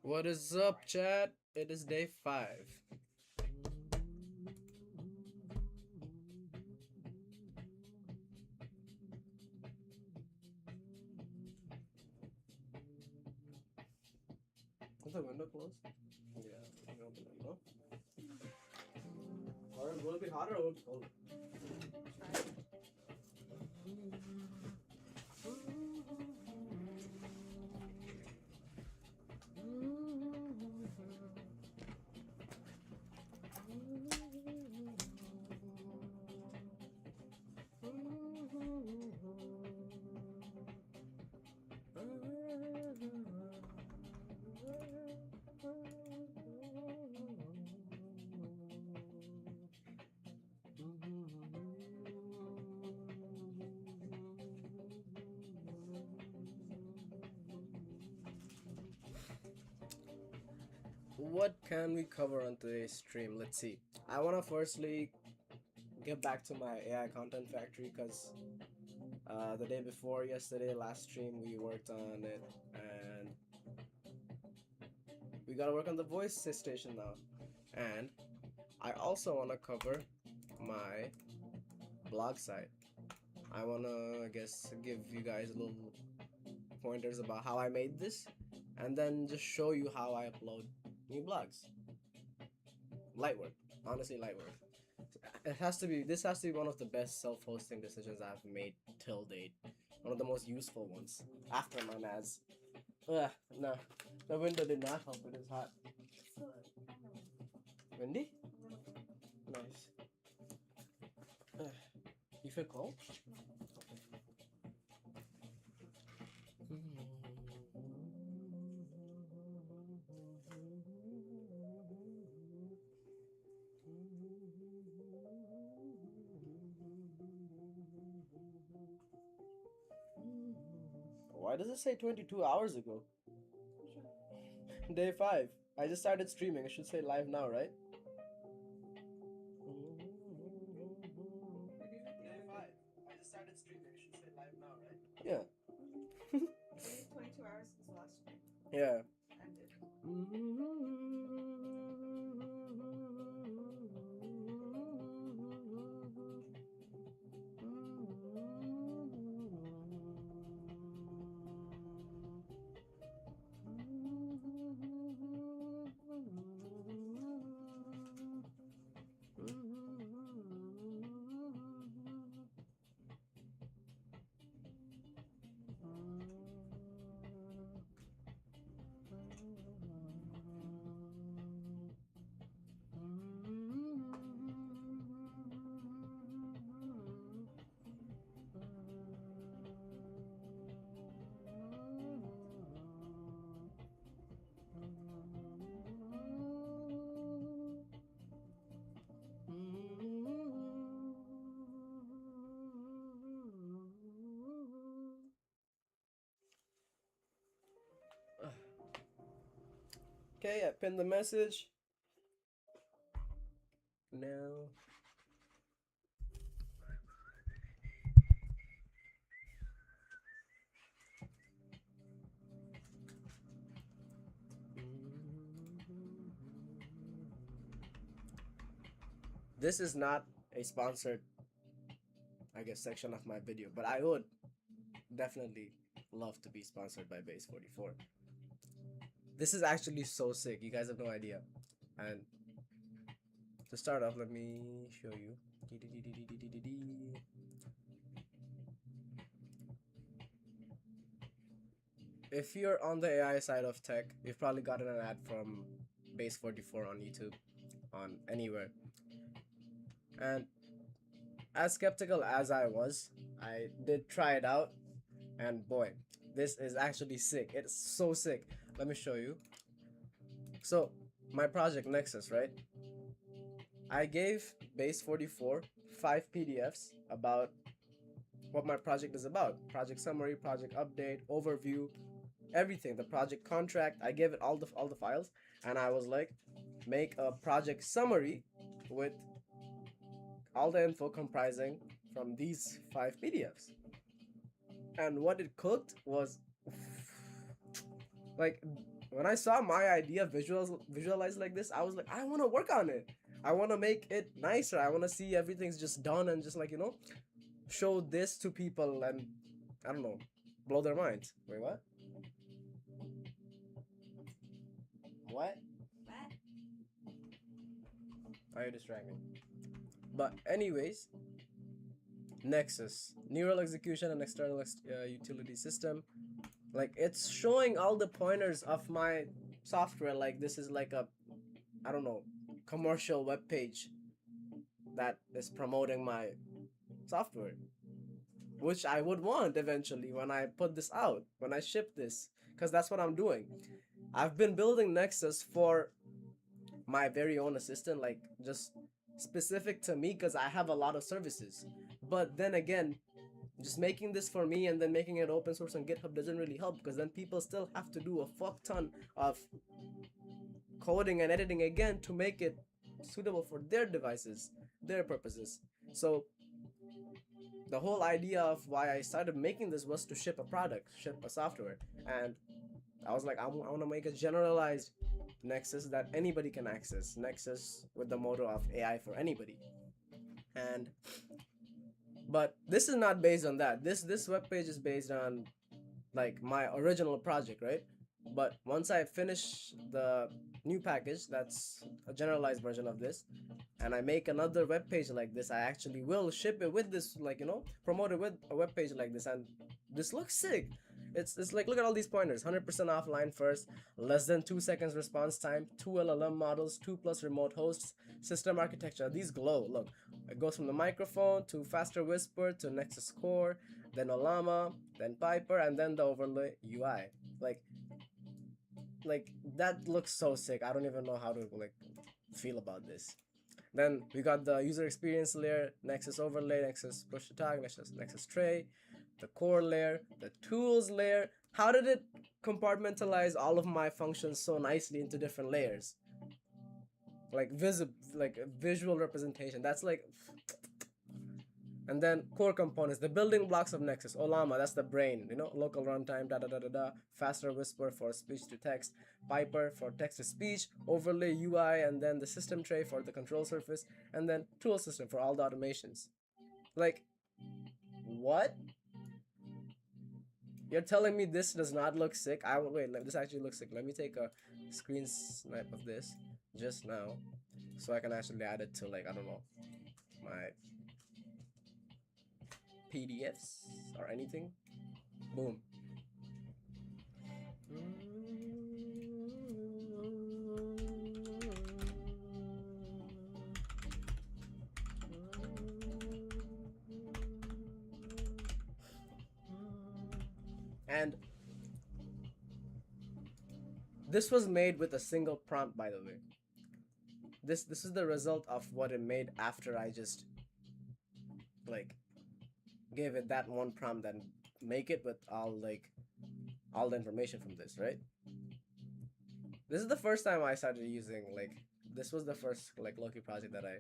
What is up, chat? It is day 5. Is the window closed? Yeah, let me open the window. Or will it be hotter or will it be colder? What can we cover on today's stream? Let's see. I want to firstly get back to my AI content factory because the day before yesterday, last stream, we worked on it and we gotta work on the voice station now. And I also want to cover my blog site. I want to, I guess, give you guys a little pointers about how I made this and then just show you how I upload new blogs. Light work, honestly, light work. This has to be one of the best self-hosting decisions I've made till date. One of the most useful ones after my NAS. No, the window did not help. It is hot. Windy? Nice. You feel cold? Why does it say 22 hours ago? Day 5. I just started streaming. It should say live now, right? Day 5. I just started streaming. It should say live now, right? Yeah. 22 hours since the last stream Yeah. ended. Okay, I pinned the message. Now. This is not a sponsored, I guess, section of my video, but I would definitely love to be sponsored by Base 44. This is actually so sick. You guys have no idea. And to start off, let me show you. If you're on the AI side of tech, you've probably gotten an ad from Base 44 on YouTube, on anywhere. And as skeptical as I was, I did try it out, and boy, this is actually sick. It's so sick. Let me show you. So, my project Nexus, right? I gave Base 44 5 PDFs about what my project is about. Project summary, project update, overview, everything. The project contract. I gave it all the files, and I was like, make a project summary with all the info comprising from these 5 PDFs. and what it cooked was like when I saw my idea visualized like this, I was like, I want to work on it. I want to make it nicer. I want to see everything's just done and just like, you know, show this to people and I don't know, blow their minds. Wait, what? What? What? Are you distracting? But anyways, Nexus, neural execution and external utility system. Like it's showing all the pointers of my software. Like this is like a, I don't know, commercial web page that is promoting my software, which I would want eventually when I put this out, when I ship this, because that's what I'm doing. I've been building Nexus for my very own assistant, like just specific to me, because I have a lot of services. But then again, just making this for me and then making it open source on GitHub doesn't really help, because then people still have to do a fuck ton of coding and editing again to make it suitable for their devices, their purposes. So the whole idea of why I started making this was to ship a product, ship a software, and I was like, I want to make a generalized Nexus that anybody can access. Nexus with the motto of AI for anybody. And but this is not based on that. This web page is based on like my original project, right? But once I finish the new package, that's a generalized version of this, and I make another web page like this, I actually will ship it with this, like, you know, promote it with a web page like this, and this looks sick. It's like, look at all these pointers: 100% offline first, less than 2 seconds response time, 2 LLM models, 2+ remote hosts, system architecture. These glow. Look, it goes from the microphone to faster whisper to Nexus Core, then Olama, then Piper, and then the overlay UI. Like that looks so sick. I don't even know how to like feel about this. Then we got the user experience layer, Nexus overlay, Nexus push to talk, Nexus tray, the core layer, the tools layer. How did it compartmentalize all of my functions so nicely into different layers? Like like a visual representation. That's like. And then core components, the building blocks of Nexus. Olama, that's the brain, you know, local runtime, da da da da da. Faster whisper for speech to text. Piper for text to speech. Overlay UI, and then the system tray for the control surface. And then tool system for all the automations. Like, what? You're telling me this does not look sick? Wait. This actually looks sick. Let me take a screen snap of this just now, so I can actually add it to, like, I don't know, my PDFs or anything. Boom. And this was made with a single prompt, by the way. This is the result of what it made after I just like gave it that one prompt and make it with all the information from this, right? This is the first time I started using, like, this was the first like Loki project that I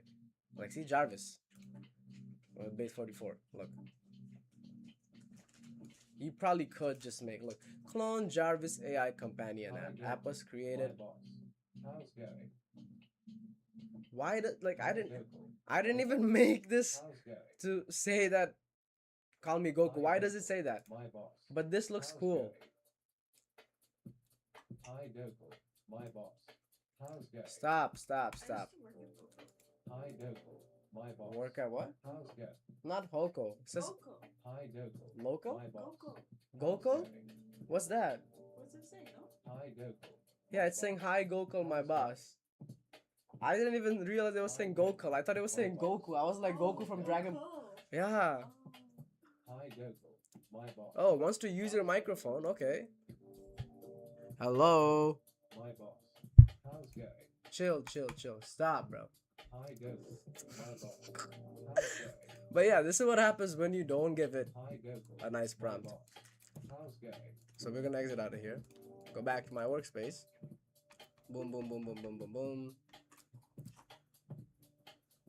like. See Jarvis base 44. Look, you probably could just make, look, clone Jarvis AI companion app was created. Why did, like, I didn't even make this to say that call me Goku. Why does it say that? But this looks cool. Hi Goku, my boss. How's going? Stop. I used to work at Coco. Hi Goku, my boss. Work at what? How's going? Not Hoko. It says Coco. Hi Goku, Loco? my boss. Coco. Goko? What's that? What's it say, no? Hi Goku. Yeah, it's saying hi Goko, my boss. I didn't even realize it was saying Goku. I thought it was saying Goku. I was like, Goku from Dragon. Yeah. Hi Goku, my boss. Oh, wants to use your microphone. Okay. Hello. My boss. How's going? Chill. Stop, bro. Hi Goku, my boss. How's going? But yeah, this is what happens when you don't give it Hi Goku, a nice my prompt. boss. How's going? So we're gonna exit out of here. Go back to my workspace. Boom, boom, boom, boom, boom, boom, boom.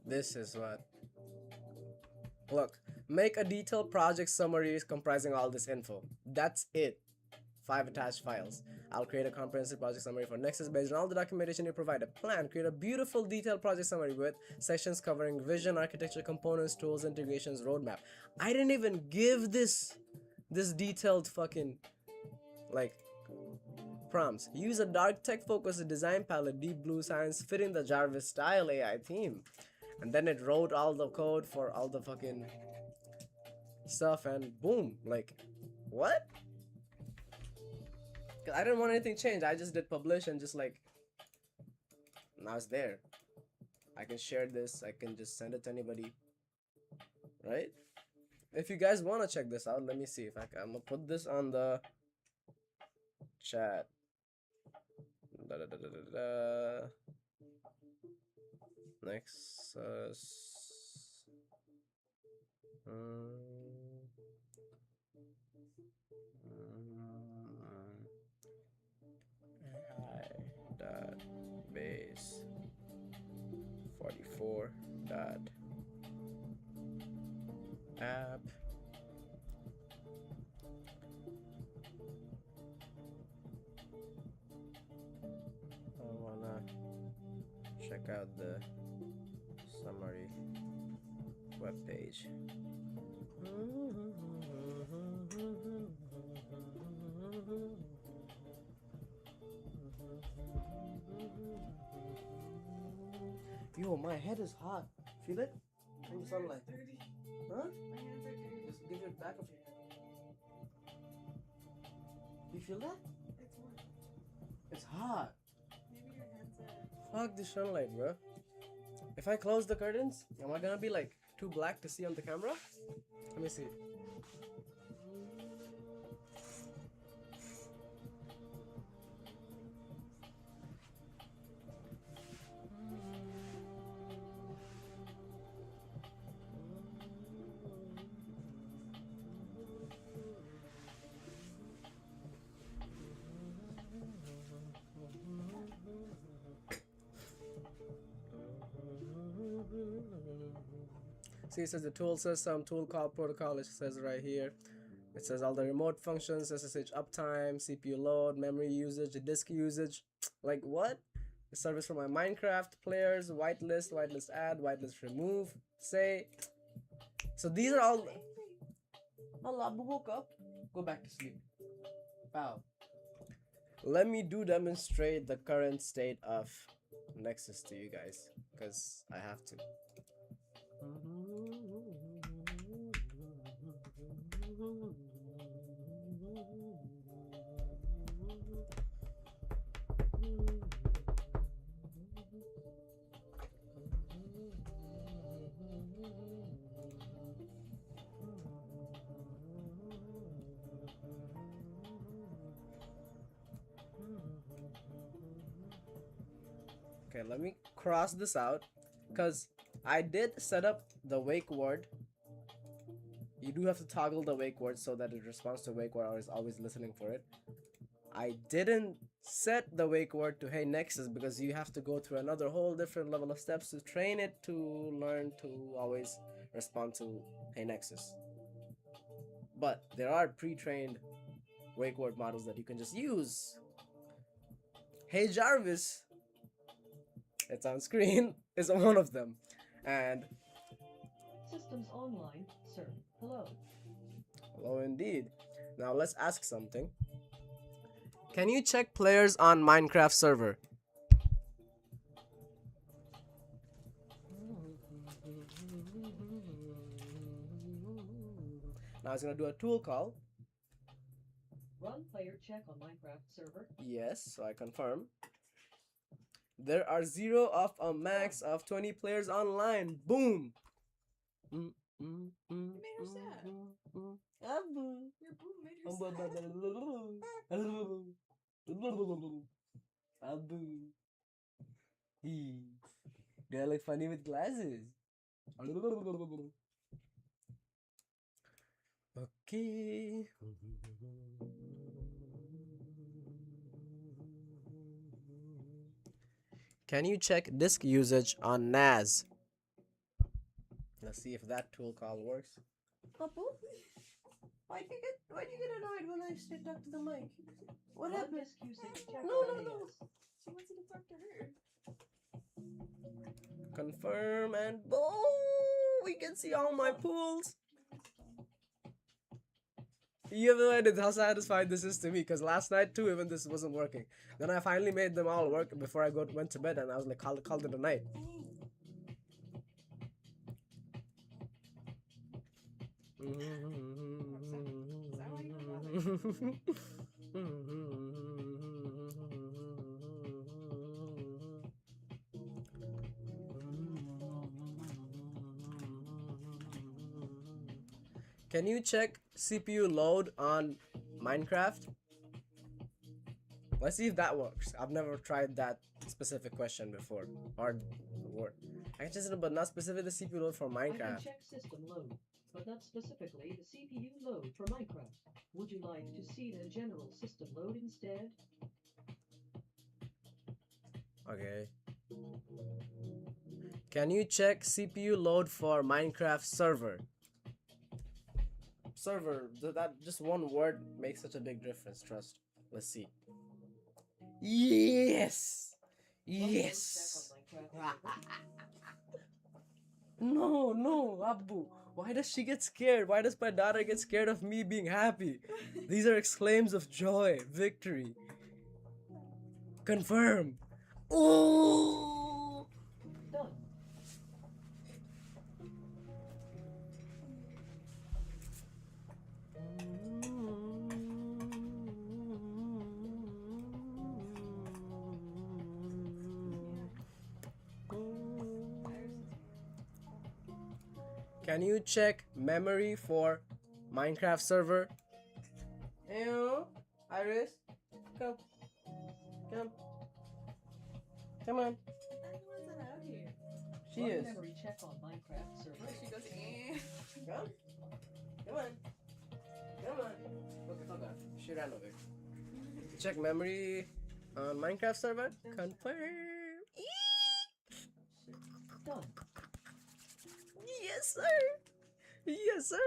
This is what. Look, Make a detailed project summary comprising all this info. That's it. 5 attached files. I'll create a comprehensive project summary for Nexus based on all the documentation you provide. A plan. Create a beautiful detailed project summary with sections covering vision, architecture, components, tools, integrations, roadmap. I didn't even give this detailed fucking like prompts. Use a dark tech focused design palette, deep blue science fitting the Jarvis style AI theme. And then it wrote all the code for all the fucking stuff and boom, like what? I didn't want anything changed. I just did publish and just like now it's there. I can share this. I can just send it to anybody, right? If you guys want to check this out, let me see if I can. I'm gonna put this on the chat. Da, da, da, da, da, da. Nexus. Dot base 44 dot app I wanna check out the summary web page. Yo, my head is hot. Feel it? In the sunlight. Dirty. Huh? My hands are dirty. Just give it back of your head. You feel that? It's warm. It's hot. Maybe your hands are. Fuck the sunlight, bro. If I close the curtains, am I gonna be like too black to see on the camera? Let me see. See, it says the tool system, tool call protocol, it says right here. It says all the remote functions, SSH uptime, CPU load, memory usage, disk usage. Like what? The service for my Minecraft players, whitelist add, whitelist remove, say. So these are all. Allah, woke up. Go back to sleep. Wow. Let me demonstrate the current state of Nexus to you guys, because I have to. Okay, let me cross this out because I did set up the wake word. You do have to toggle the wake word so that it responds to wake word or is always listening for it. I didn't set the wake word to hey Nexus because you have to go through another whole different level of steps to train it to learn to always respond to hey Nexus. But there are pre-trained wake word models that you can just use. Hey Jarvis, it's on screen, is one of them. And systems online, sir. Hello. hello indeed. Now let's ask something. Can you check players on Minecraft server? Now it's gonna do a tool call. Run player check on Minecraft server. Yes, so I confirm. There are 0 of a max of 20 players online. Boom. You made her sad. Your boom made her sad. Do I look funny with glasses? Okay. Can you check disk usage on NAS? Let's see if that tool call works. Apu? Why'd you get annoyed when I straight talk to the mic? What Run happened? disk usage check No, on no, NAS. no. She wants you to talk to her. Confirm and boom! We can see all my pools. You have no idea how satisfying this is to me, because last night too, even this wasn't working. Then I finally made them all work before I went to bed, and I was like, called it a night. Is that why you were Can you check CPU load on Minecraft? Let's see if that works. I've never tried that specific question before. Or word. I just know, but not specific the CPU load for I can Minecraft. check system load, but not specifically the CPU load for Minecraft. Would you like to see the general system load instead? Okay. Can you check CPU load for Minecraft server? Server, that just one word makes such a big difference, trust. Let's see. Yes! Run load Yes! check on Minecraft server. No, Abu. Why does she get scared? Why does my daughter get scared of me being happy? These are exclaims of joy, victory. Confirm. Oh! Done. Can you check memory for Minecraft server? Ew, Iris, come, come, come on. Everyone's out here. She Run is. memory check on Minecraft server. She goes, eh. Come, come on, come on. Okay, hold on. She ran away. Check memory on Minecraft server. Confirm. Done. Yes, sir. Yes, sir.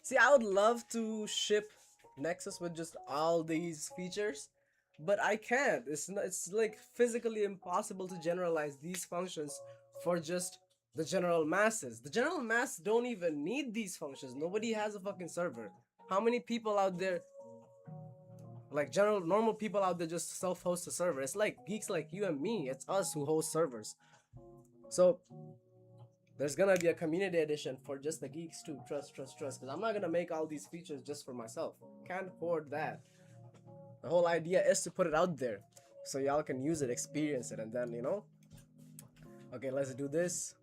See, I would love to ship Nexus with just all these features, but I can't. It's like physically impossible to generalize these functions for just the general masses. The general mass don't even need these functions. Nobody has a fucking server. How many people out there, like general normal people out there, just self-host a server? It's like geeks like you and me. It's us who host servers. So there's gonna be a community edition for just the geeks too. Trust. Because I'm not gonna make all these features just for myself. Can't afford that. The whole idea is to put it out there so y'all can use it, experience it, and then Okay, let's do this.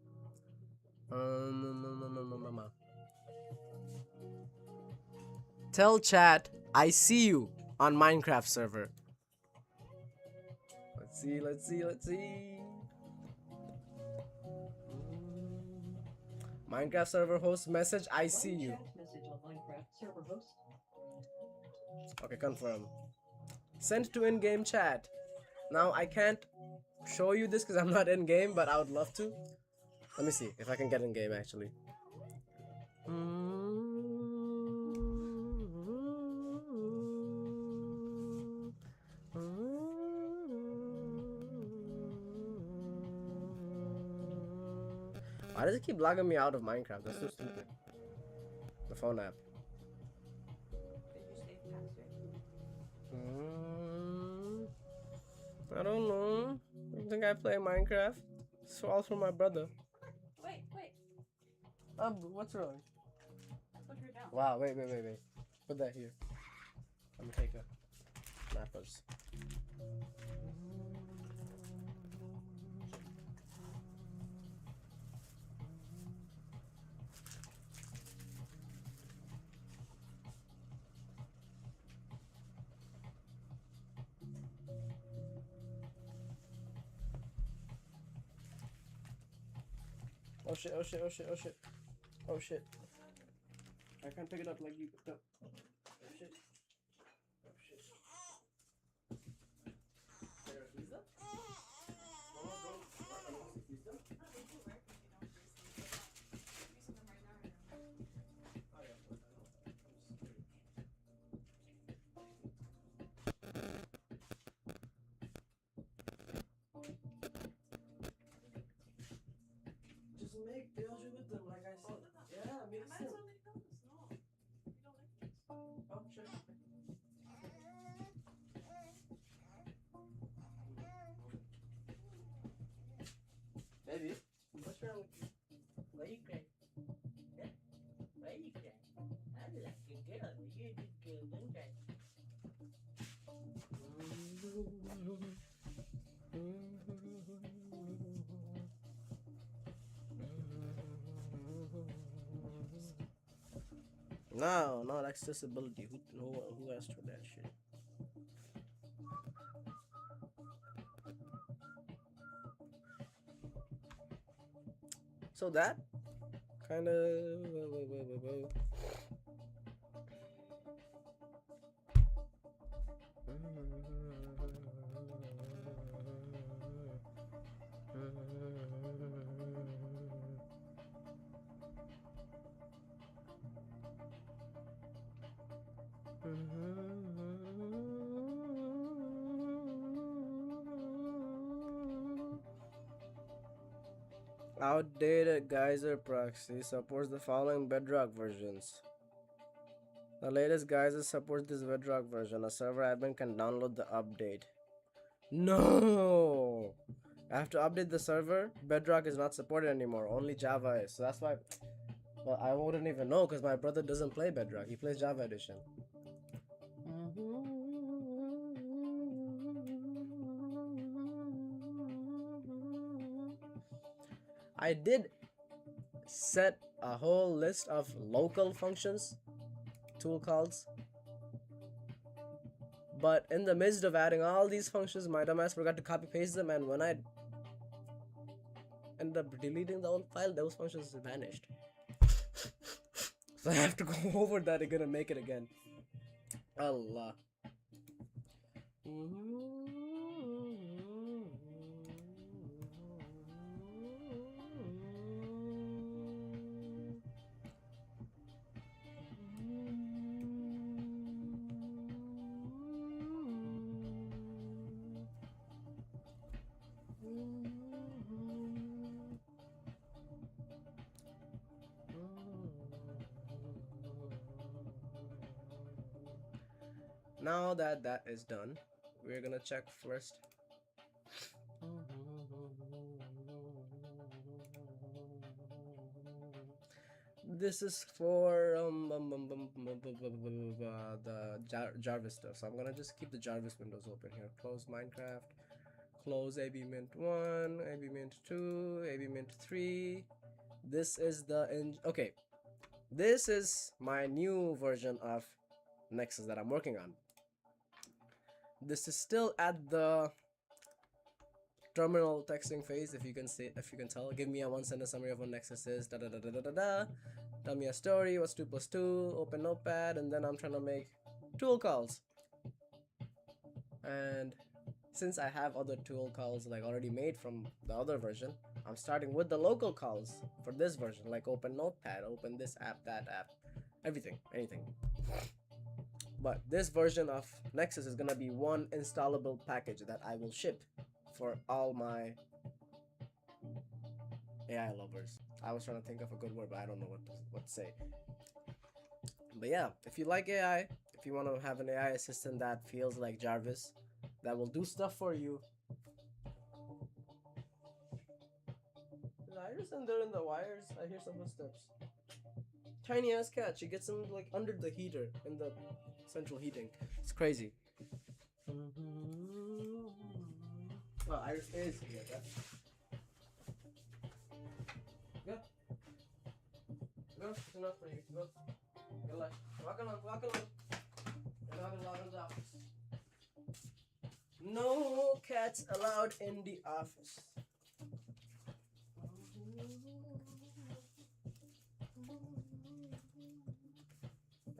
Tell chat I see you on Minecraft server. Let's see. Minecraft server host message I see Run you. chat message on Minecraft server host. Okay, confirm. Send to in-game chat. Now I can't show you this because I'm not in game, but I would love to. Let me see if I can get in game actually. Why does it keep logging me out of Minecraft? That's so stupid. The phone app. Did you save password? I don't know. I think I play Minecraft. It's all for my brother. Wait. What's wrong? Put her down. Wow, wait. Put that here. Let me take a nap first. Oh shit. I can't pick it up like you picked up. Oh shit. There a pizza? No, don't. I don't see pizza. Just make deals with them, like I said. Yeah, make I might as sense. well make those. No. You don't like those. Oh, sure. Baby, what's wrong with you? Why you crying? Yeah? Why you crying? I like a girl. You're a good girl. Don't cry. No, not accessibility. Who asked for that shit? So that kind of. Outdated geyser proxy supports the following bedrock versions. The latest geyser supports this bedrock version. A server admin can download the update. No! I have to update the server. Bedrock is not supported anymore. Only Java is. So that's why. Well, I wouldn't even know because my brother doesn't play Bedrock. He plays Java Edition. I did set a whole list of local functions, tool calls, but in the midst of adding all these functions, my dumbass forgot to copy paste them, and when I ended up deleting the old file, those functions vanished. So I have to go over that again and make it again. Allah. Now that that is done, we're gonna check first. This is for the Jarvis stuff. So I'm gonna just keep the Jarvis windows open here. Close Minecraft. Close AB Mint 1, AB Mint 2, AB Mint 3. This is the okay. This is my new version of Nexus that I'm working on. This is still at the terminal texting phase. If you can tell, give me a one sentence summary of what Nexus is. Da da da da da da da. Tell me a story. What's 2 plus 2? Open Notepad, and then I'm trying to make tool calls. And since I have other tool calls like already made from the other version, I'm starting with the local calls for this version, like open Notepad, open this app, that app, everything, anything. But this version of Nexus is gonna be one installable package that I will ship for all my AI lovers. I was trying to think of a good word, but I don't know what to say. But yeah, if you like AI, if you want to have an AI assistant that feels like Jarvis, that will do stuff for you. Is Iris in there in the wires? I hear some footsteps. Tiny ass cat. She gets him like under the heater in the central heating. It's crazy. Well, Iris is here. Go. Go. It's enough for you. Go. Go left. Walk along. Walk along. You're not allowed in the office. No cats allowed in the office.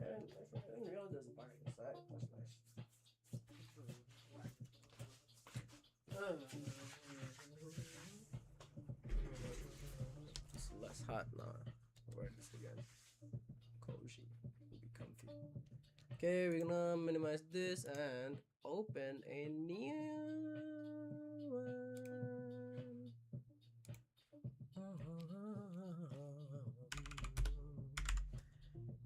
And I didn't realize there's a bar inside. That's nice. It's less hot now. Wear this again. Cozy. It'll be comfy. Okay, we're gonna minimize this and open a new one.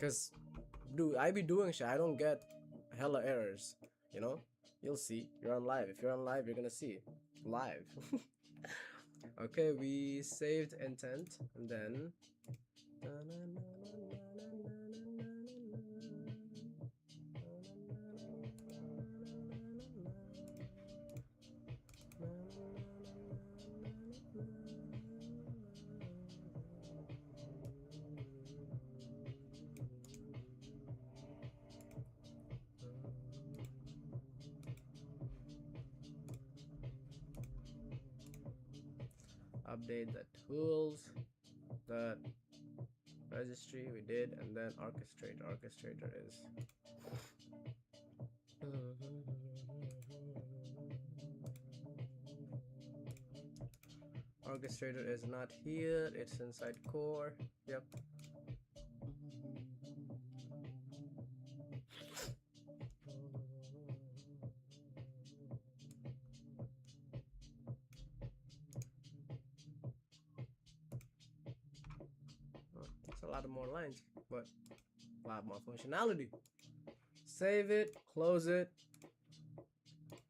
Cause, dude, I be doing shit. I don't get hella errors. You know, you'll see. You're on live. If you're on live, you're gonna see live. Okay, we saved intent and then. Update the tools, the registry we did, and then orchestrator is orchestrator is not here, it's inside core. Yep. It's a lot of more lines, but a lot more functionality. Save it, close it,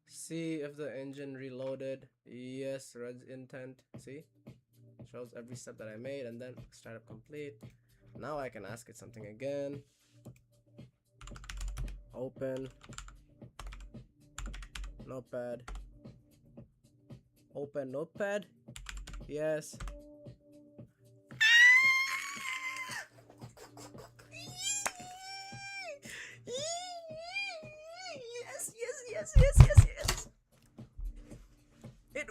see if the engine reloaded. Yes, red intent. See, shows every step that I made, and then startup complete. Now I can ask it something again. Open notepad. Open notepad. Yes. Yes. It.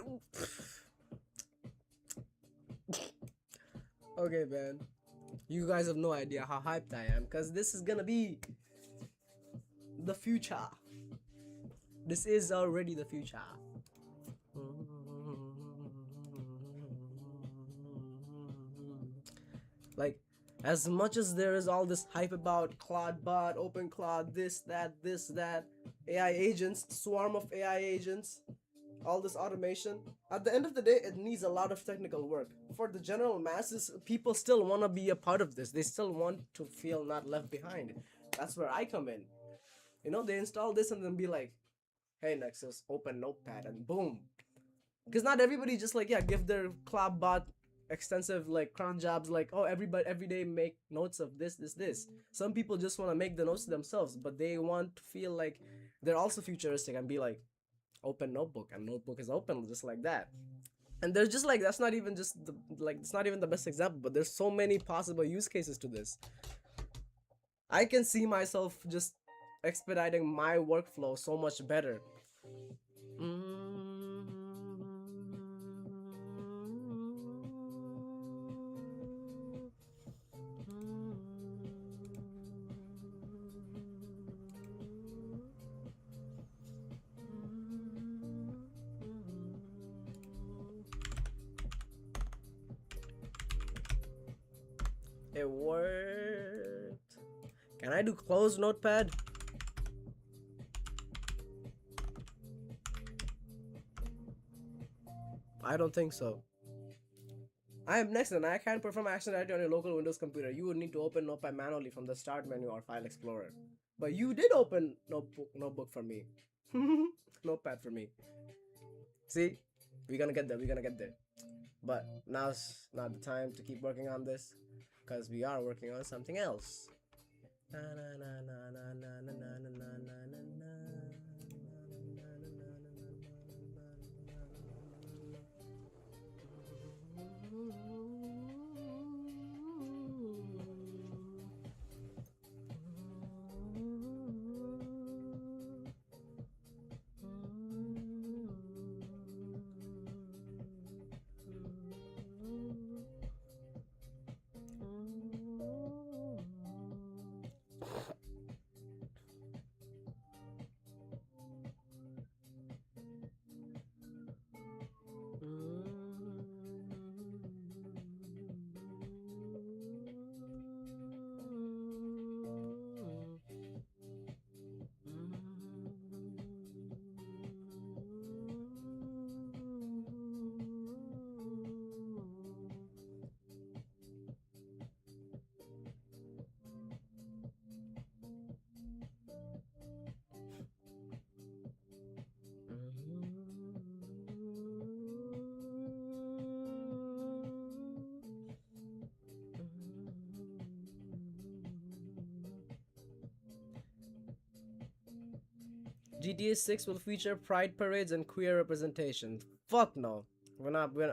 Okay, man. You guys have no idea how hyped I am, because this is gonna be the future. This is already the future. Like, as much as there is all this hype about Claude Open Claude, this, that, AI agents, swarm of AI agents, all this automation, at the end of the day, it needs a lot of technical work. For the general masses, people still want to be a part of this. They still want to feel not left behind. That's where I come in. You know, they install this and then be like, hey, Nexus, open Notepad, and boom. Because not everybody just like, yeah, give their Claude extensive like cron jobs like, oh, everybody every day make notes of this. Some people just want to make the notes themselves, but they want to feel like they're also futuristic and be like, open notebook, and notebook is open just like that. And there's just like, that's not even just the, like, it's not even the best example, but there's so many possible use cases to this. I can see myself just expediting my workflow so much better. It worked. Can I do close notepad? I don't think so. I am next, and I can perform action directly on your local Windows computer. You would need to open Notepad manually from the Start menu or File Explorer. But you did open notebook for me. Notepad for me. See? We're gonna get there. But now's not the time to keep working on this, because we are working on something else. GTA 6 will feature pride parades and queer representation. Fuck no.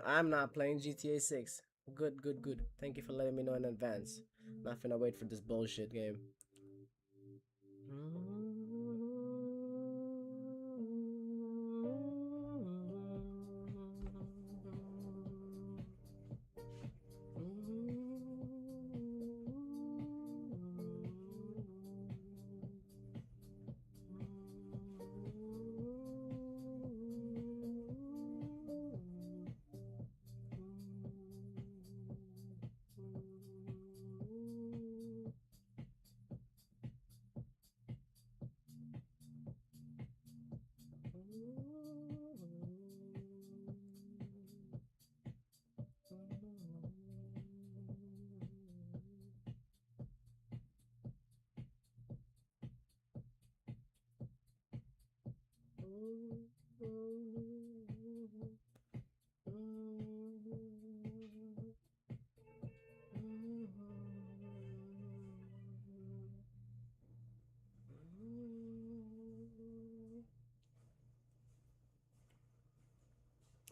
I'm not playing GTA 6. Good, good, good. Thank you for letting me know in advance. Not finna wait for this bullshit game.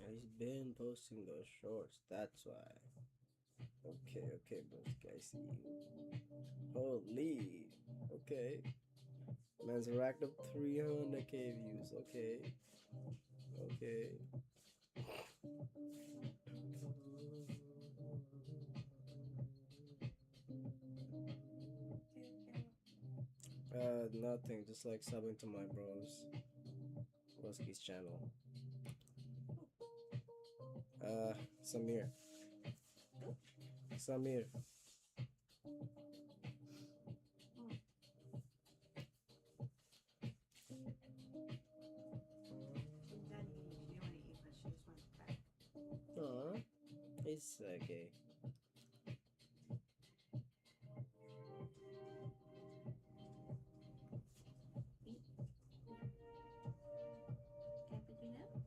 He's been posting those shorts, that's why. Okay, okay, broski, I see you. Holy. Okay. Man's racked up 300k views. Okay. Okay. Nothing. Just like subbing to my bros. Broski's channel. Samir. Samir. And then she didn't want to eat, but she just wanted to crack. Aw. It's okay. Eat. Can't put your nap?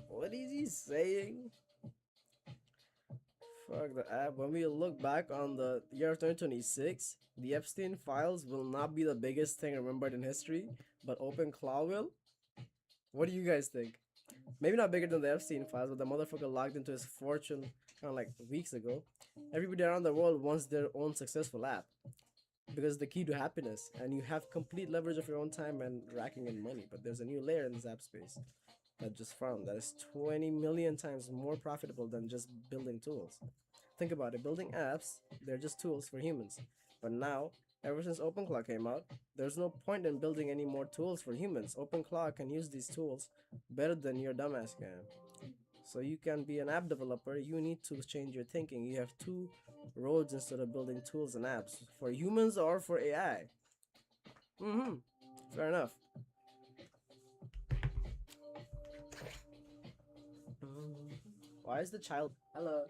What is he saying? Fuck the app. When we look back on the year of 2026, the Epstein files will not be the biggest thing remembered in history, but OpenClaw will? What do you guys think? Maybe not bigger than the Epstein files, but the motherfucker logged into his fortune kind of like weeks ago. Everybody around the world wants their own successful app because it's the key to happiness, and you have complete leverage of your own time and racking in money. But there's a new layer in this app space that just found that is 20 million times more profitable than just building tools. Think about it, building apps, they're just tools for humans. But now, ever since OpenClaw came out, there's no point in building any more tools for humans. OpenClaw can use these tools better than your dumbass can. So you can be an app developer, you need to change your thinking. You have two roads instead of building tools and apps. For humans or for AI. Mm-hmm. Fair enough. Why is the child... Hello.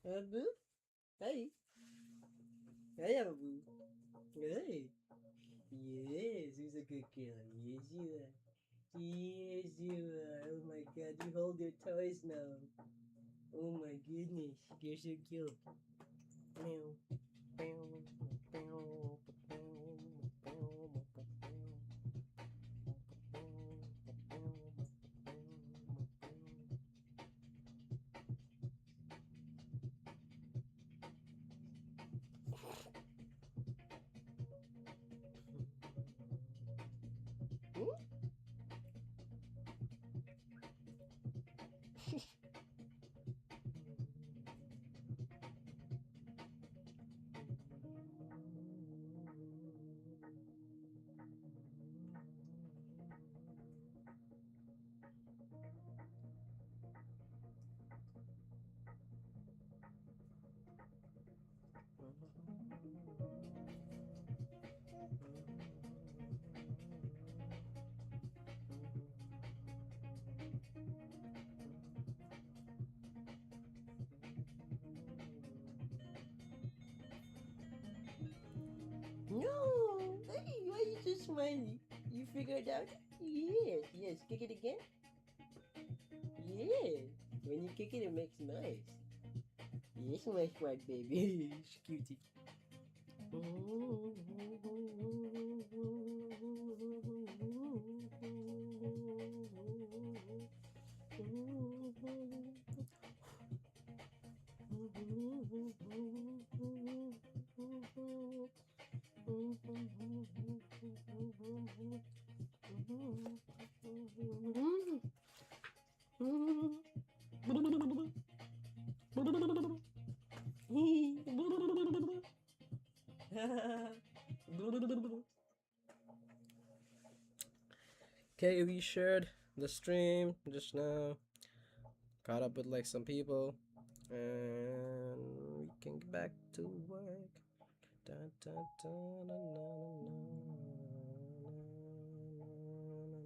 Boo? Hey. Hey, Boo. Hey. Yes, who's a good girl? Yes, you are. Yes, you are. Oh my god, you hold your toys now. Oh my goodness, you're so cute. Meow. No! Hey, why are you so smiley? You figured out? Yes, yes. Kick it again? Yes. When you kick it, it makes noise. Yes, my smart baby. Cutie. Okay, we shared the stream just now. Caught up with like some people, and we can get back to work. Dun, dun, dun, na, na,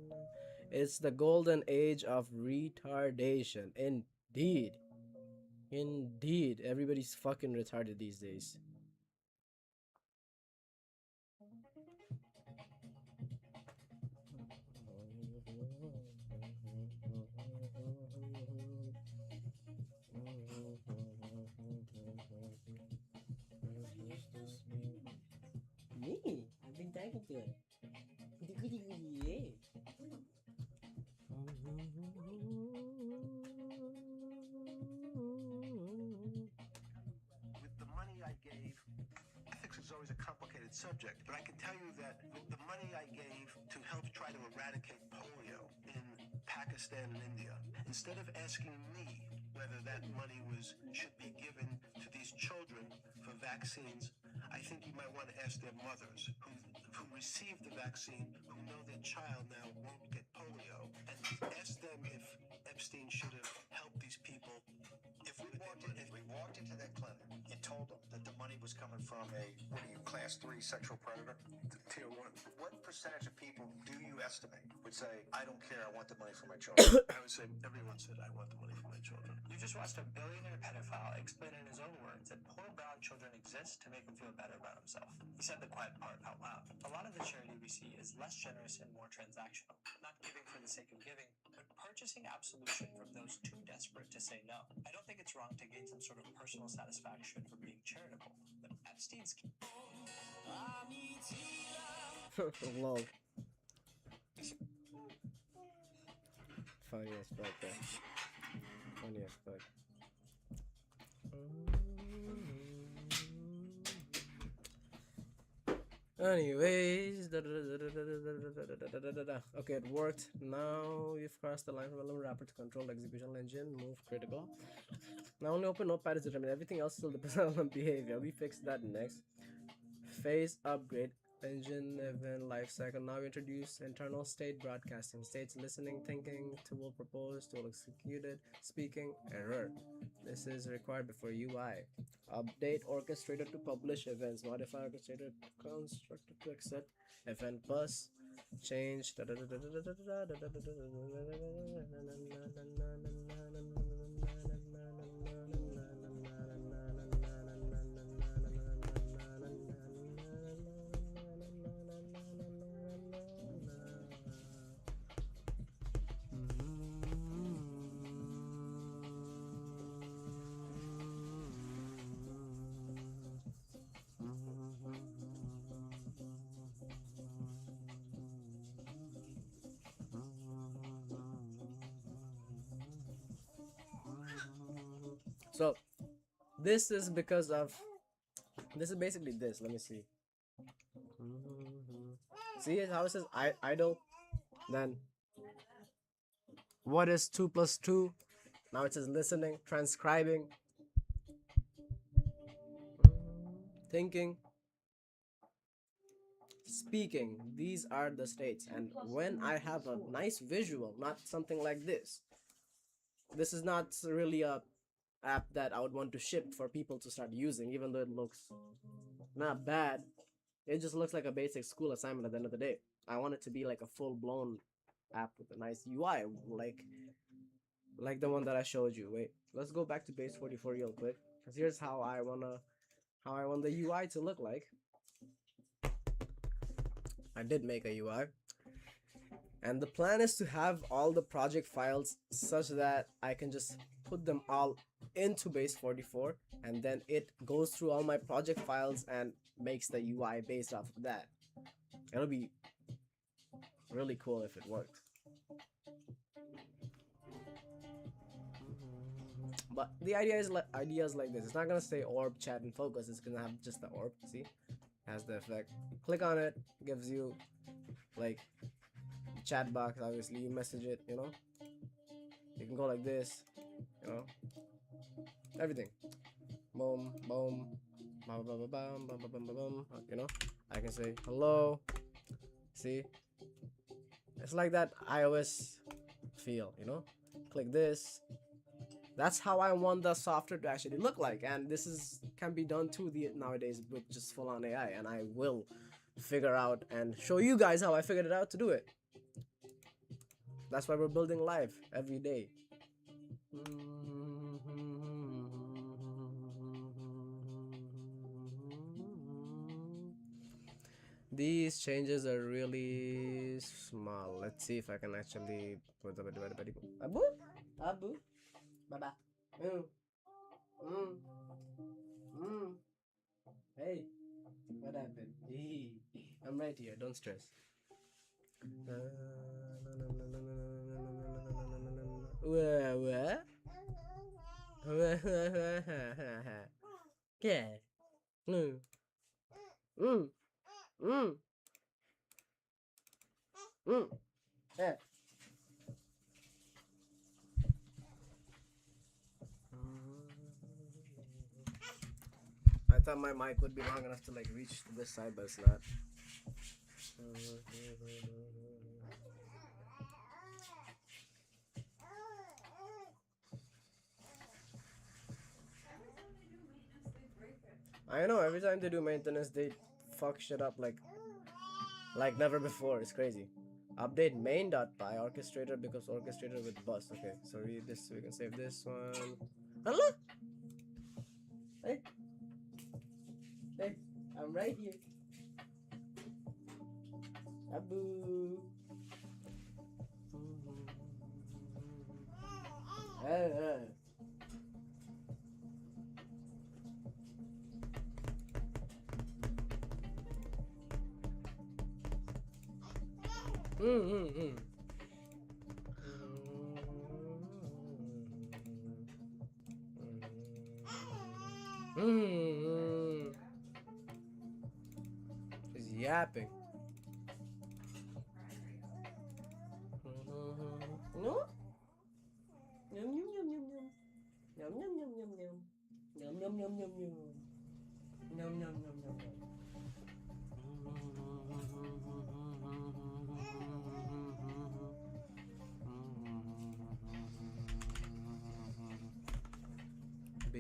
na. It's the golden age of retardation. Indeed. Indeed. Everybody's fucking retarded these days. Me? I've been talking to her. Yeah. With the money I gave, ethics is always a complicated subject, but I can tell you that with the money I gave to help try to eradicate polio in Pakistan and India, instead of asking me whether that money should be given to these children for vaccines, I think you might want to ask their mothers who received the vaccine, who know their child now won't get polio, and ask them if Epstein should have helped these people. If we walked into that clinic and told them that the money was coming from a, what are you, class 3 sexual predator? Tier 1. What percentage of people do you estimate would say, I don't care, I want the money for my children? I would say everyone said, I want the money for my children. You just watched a billionaire pedophile explain in his own words that poor brown children exist to make him feel better about himself. He said the quiet part out loud. A lot of the charity we see is less generous and more transactional. Not giving for the sake of giving, but purchasing absolution from those too desperate to say no. I don't think it's wrong to gain some sort of personal satisfaction for being charitable, but Epstein's Lol. Funny as fuck, though. Funny as fuck. Anyways, okay, it worked. Now we've crossed the line from element wrapper to control execution engine. Move critical. Now only open notepad is determined. Everything else still depends on behavior. We fix that next. Phase upgrade engine event lifecycle. Now we introduce internal state broadcasting. States listening, thinking, tool proposed, tool executed, speaking, error. This is required before UI. Update orchestrator to publish events. Modify orchestrator constructor to accept event bus. Change. So this is because of this is basically this. Let me see. See how it says idle? Then what is 2 plus 2? Now it says listening, transcribing, thinking, speaking. These are the states. And when I have a nice visual, not something like this is not really a app that I would want to ship for people to start using, even though it looks not bad. It just looks like a basic school assignment at the end of the day. I want it to be like a full-blown app with a nice UI, like the one that I showed you. Wait, let's go back to base 44 real quick, because here's how I want the UI to look like. I did make a UI, and the plan is to have all the project files such that I can just put them all into base 44, and then it goes through all my project files and makes the UI based off of that. It'll be really cool if it worked. But the idea is like this. It's not gonna say orb, chat, and focus. It's gonna have just the orb. See, has the effect. Click on it, gives you like chat box. Obviously, you message it. You know, you can go like this. You know, everything. Boom, boom, bum, bum, bum, bum, bum, bum, bum, bum. You know, I can say hello. See, it's like that iOS feel. You know, click this. That's how I want the software to actually look like, and this can be done too nowadays with just full-on AI, and I will figure out and show you guys how I figured it out to do it. That's why we're building live every day. These changes are really small. Let's see if I can actually put the Abu, Abu. Baba. Hey, what happened? I'm right here. Don't stress. What? Yeah. Mm. Mm. Mm. Mm. Yeah. I thought my mic would be long enough to like reach to this side, but it's not. I know, every time they do maintenance, they fuck shit up like never before. It's crazy. Update main.py orchestrator becomes orchestrator with bus. Okay, so read this so we can save this one. Hello? Hey. Hey, I'm right here. Abu. He's yapping. No? Yum yum yum yum yum. Yum yum yum yum yum. Yum yum yum yum yum. Yum yum yum yum yum. B.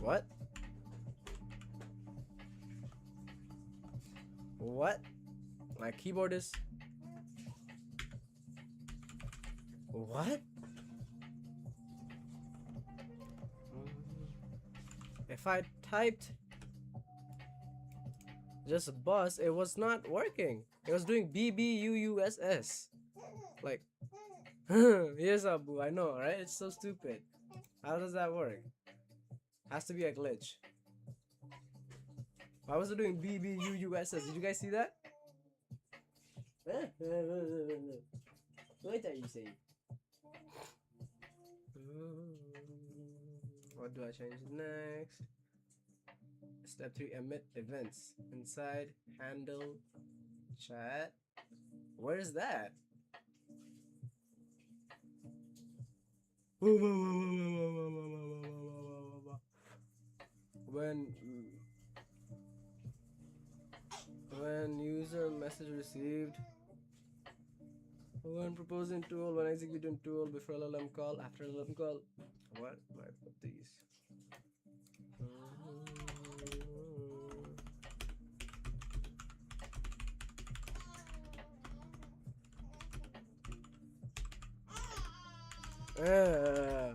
What? What? My keyboard is. What? If I typed just bus, it was not working. It was doing BBUUSS. Like, yes, Abu, I know, right? It's so stupid. How does that work? Has to be a glitch. Why was it doing BBUUSS? Did you guys see that? What are you saying? What do I change next? Step 3, emit events inside handle chat. Where is that? When user message received, when proposing tool, when executing tool, before LLM call, after LLM call. What? Where I put these? Uh,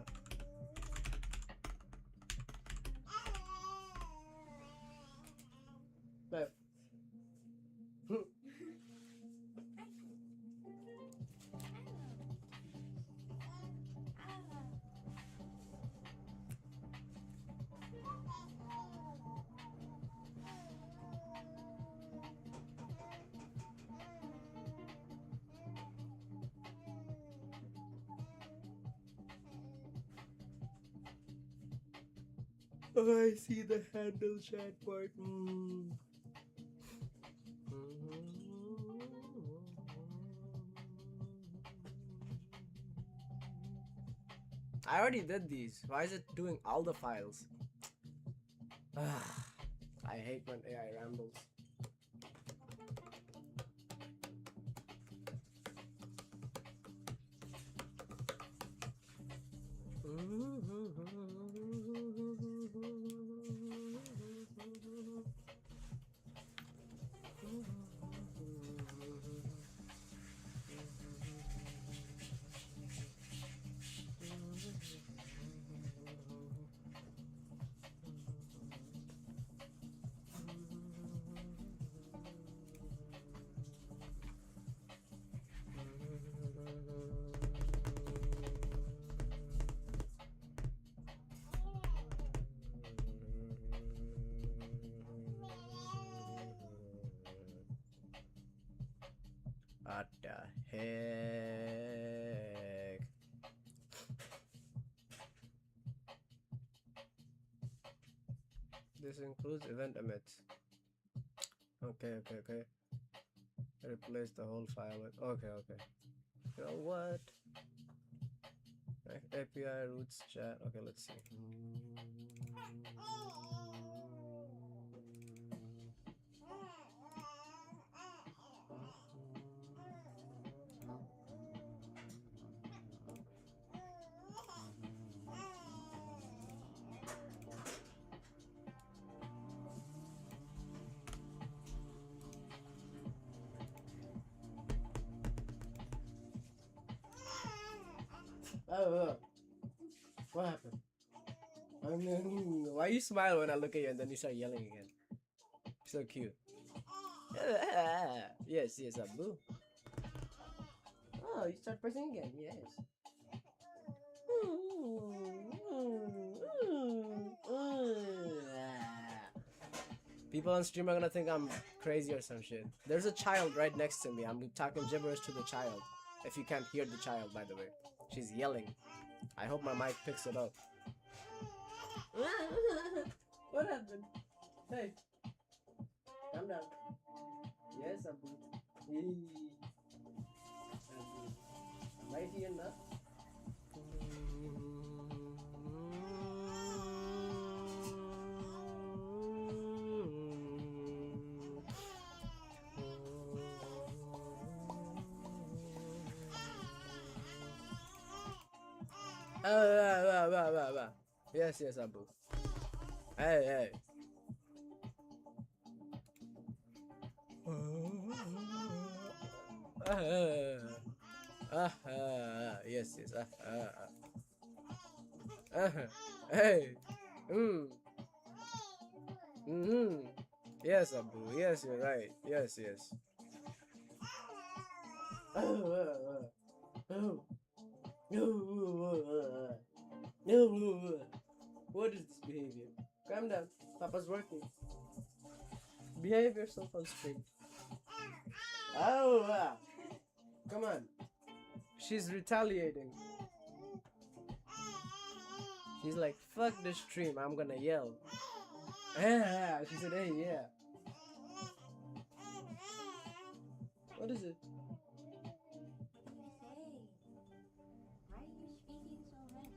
but- Oh, I see the handle chat part. I already did these. Why is it doing all the files? I hate when AI rambles. What the heck? This includes event emits. Okay. Replace the whole file with. Okay. You know what? API roots chat. Okay, let's see. Oh, what happened? Why you smile when I look at you and then you start yelling again? So cute. Yes, Abu. Oh, you start pressing again. Yes. People on stream are gonna think I'm crazy or some shit. There's a child right next to me. I'm talking gibberish to the child. If you can't hear the child, by the way. She's yelling. I hope my mic picks it up. What happened? Hey. Calm down. Yes, Abu. Abu. I'm right here now. Yes, Abu. Hey. Yes. Hey. Yes, Abu. Yes, you're right. Yes. What is this behavior? Calm down. Papa's working. Behave yourself on stream. Come on. She's retaliating. She's like, fuck the stream, I'm gonna yell. Yeah, she said, hey, yeah. What is it? Why are you speaking so much?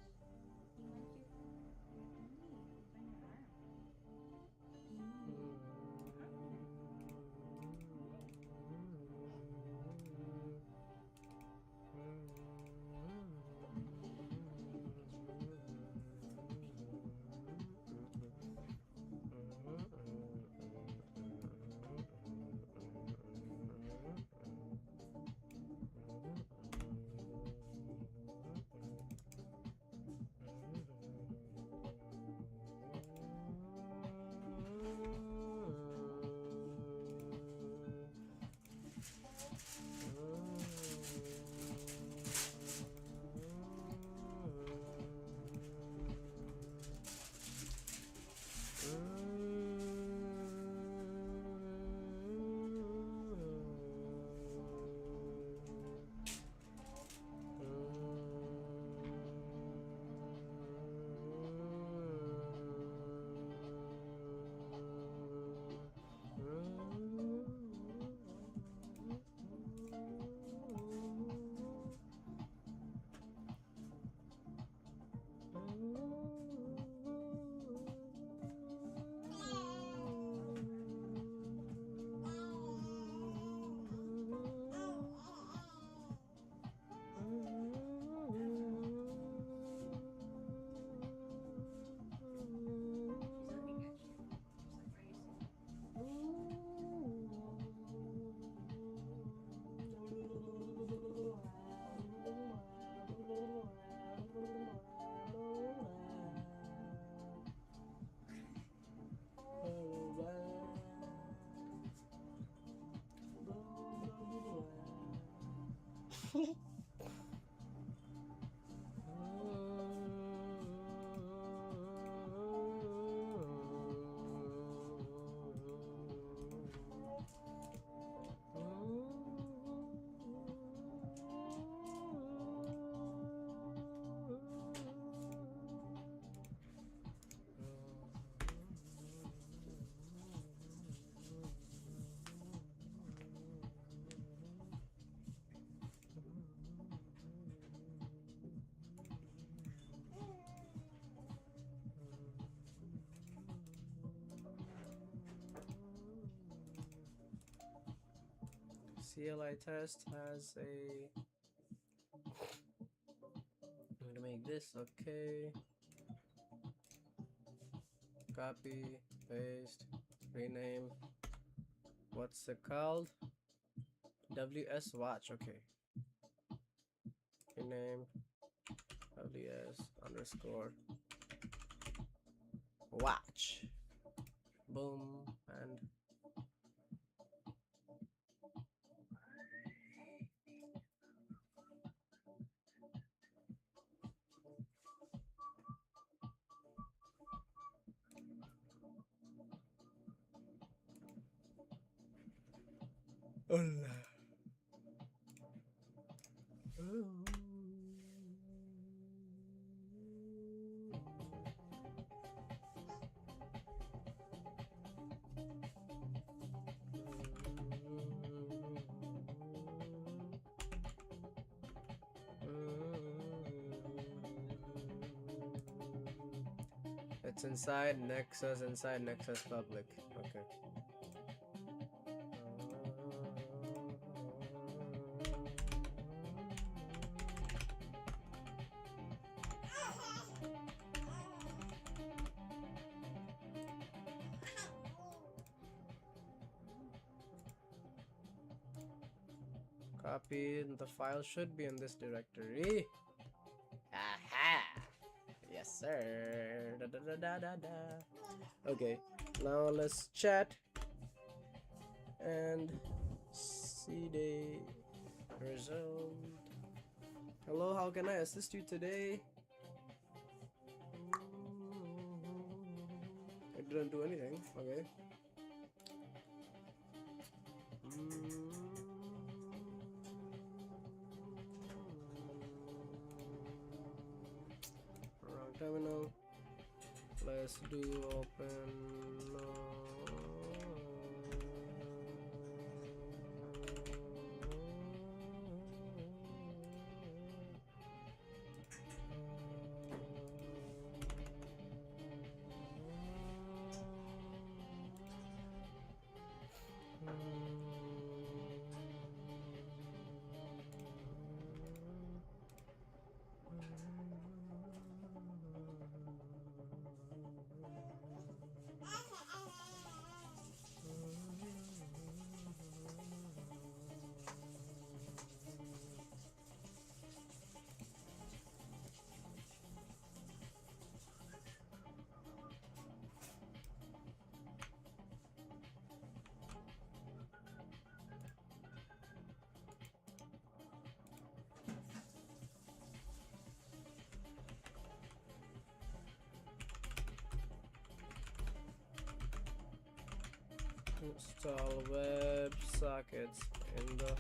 You want your bring your arm. CLI test has a. I'm gonna make this okay. Copy, paste, rename. What's it called? WS watch. Okay. Rename WS underscore watch. Boom and. Hola. It's inside Nexus public. Okay. Copy, the file should be in this directory. Aha! Yes, sir. Da, da, da, da, da, da. Okay, now let's chat and see the result. Hello, how can I assist you today? I didn't do anything. Okay. Wrong terminal. Let's do open. Install web sockets in the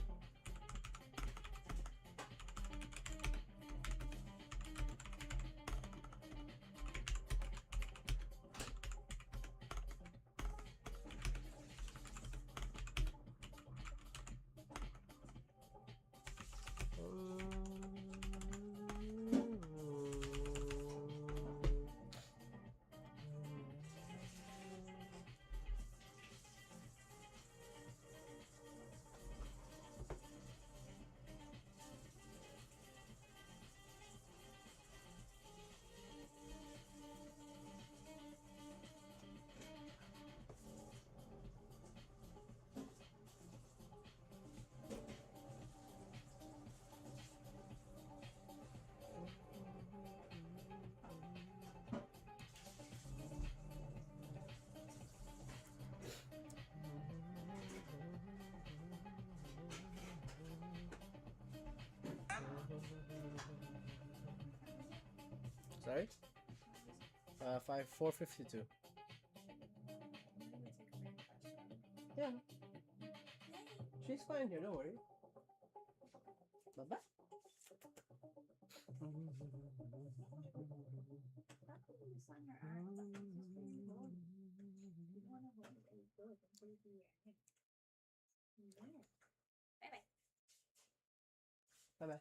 sorry? 452. Yeah. She's fine here, don't worry. Bye-bye. How come you sign your arm? It's pretty low. You want to hold it really good and put it through your head. Yeah. Bye-bye. Bye-bye.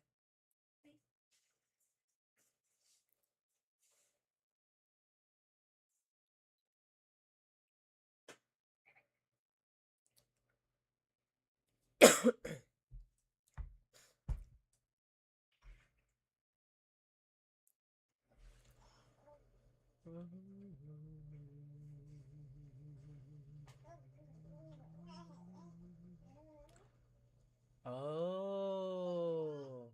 Oh.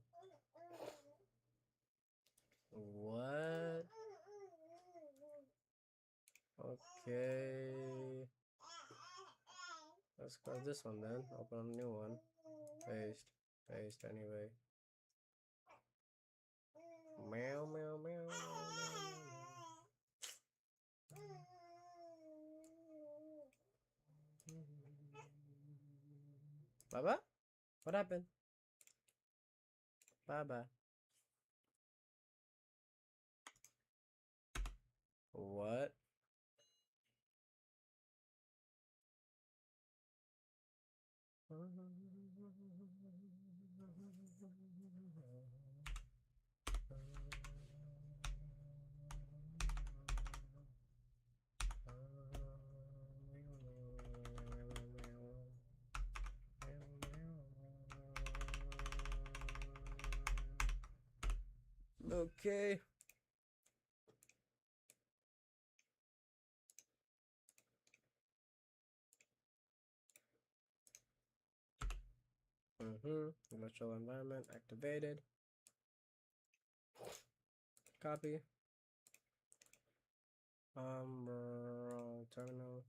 What? Okay. Let's close this one then. Open a new one. Paste. Paste anyway. Meow, meow, meow, meow, meow. Bye-bye? What happened? Bye-bye. What? Okay. Virtual environment activated. Copy. Terminal.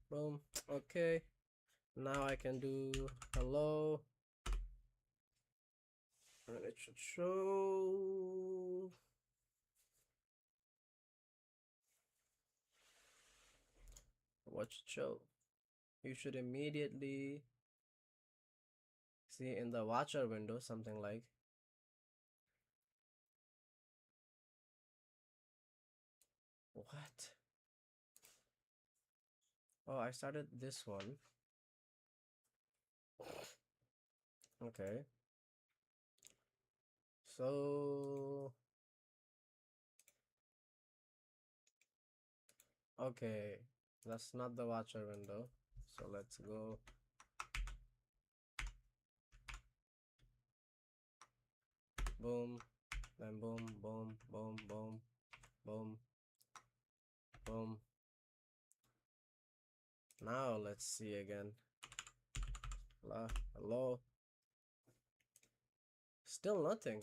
Boom. Okay. Now I can do hello. And it should show. What should show? You should immediately see in the watcher window something like What? Oh, I started this one. Okay. So, okay, that's not the watcher window. So let's go. Boom, then boom, boom, boom, boom, boom, boom. Now let's see again. Hello, hello. Still nothing.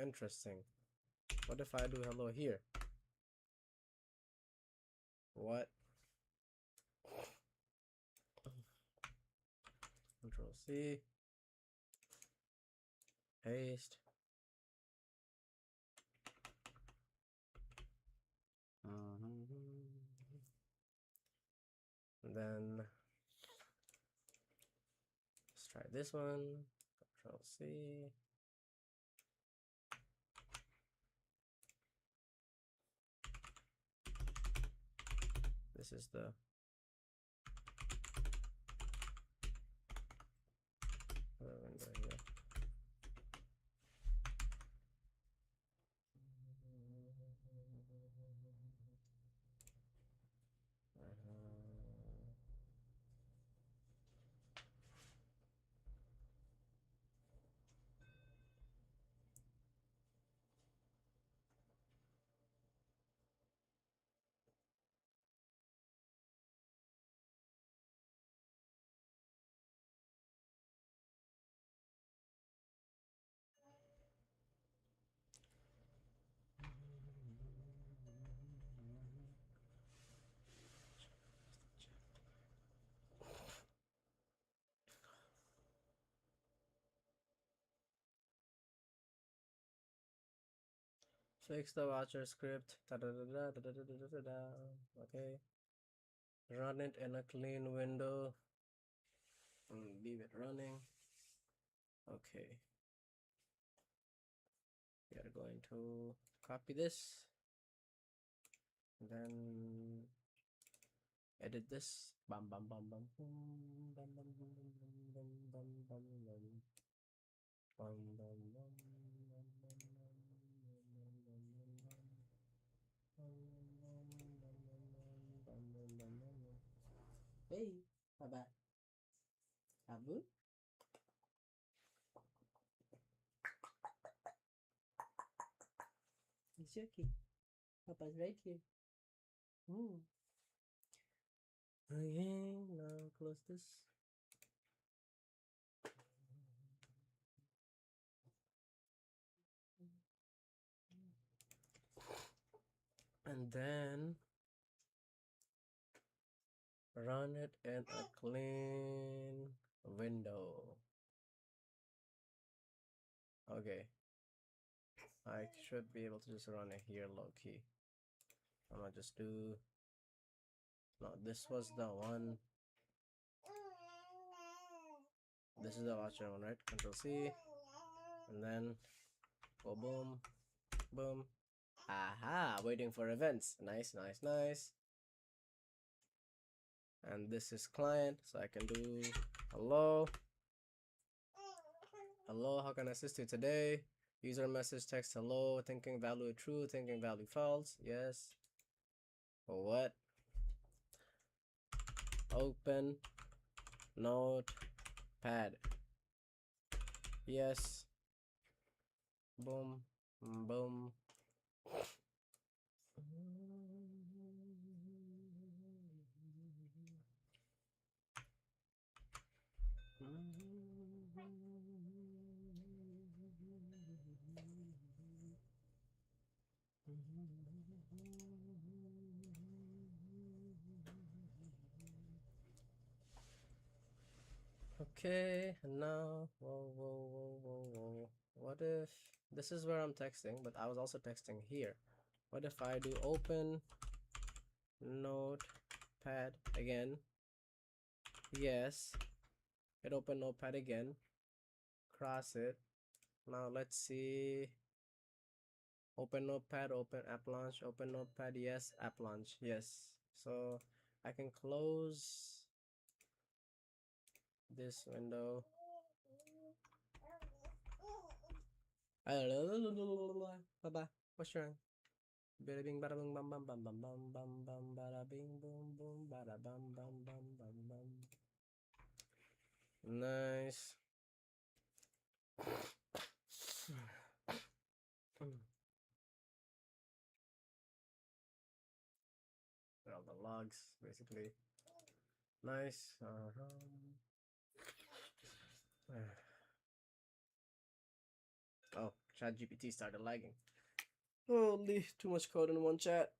Interesting. What if I do hello here? What? Control C. Paste. Then let's try this one. Control C. This is the window here. Fix the watcher script. Okay. Run it in a clean window. Leave it running. Okay. We are going to copy this. Then edit this. Bam bam bam bam bam bam bam bam bam bam bam bam bam bam. Hey, bye-bye. Abu? It's okay. Papa's right here. Okay, now close this. And then run it in a clean window. Okay. I should be able to just run it here low key. I'm gonna just do. No, this was the one. This is the watcher one, right? Control C. And then go boom, boom. Aha! Waiting for events. Nice, nice, nice. And this is client, so I can do hello. Hello, how can I assist you today? User message text hello, thinking value true, thinking value false. Yes. What? Open notepad. Yes. Boom. Boom. Okay, now, whoa. What if this is where I'm texting, but I was also texting here? What if I do open notepad again? Yes, hit open notepad again, cross it. Now let's see. Open notepad, open app launch, open notepad, yes, app launch, yes. So I can close this window. Bye bye. What's your name? Bada bing bada bing bam bam bam bam bam bam bam bada bing boom boom bada bam bam bam bam bam. Nice. All the logs, basically. Nice. Oh, ChatGPT started lagging. Holy, too much code in one chat.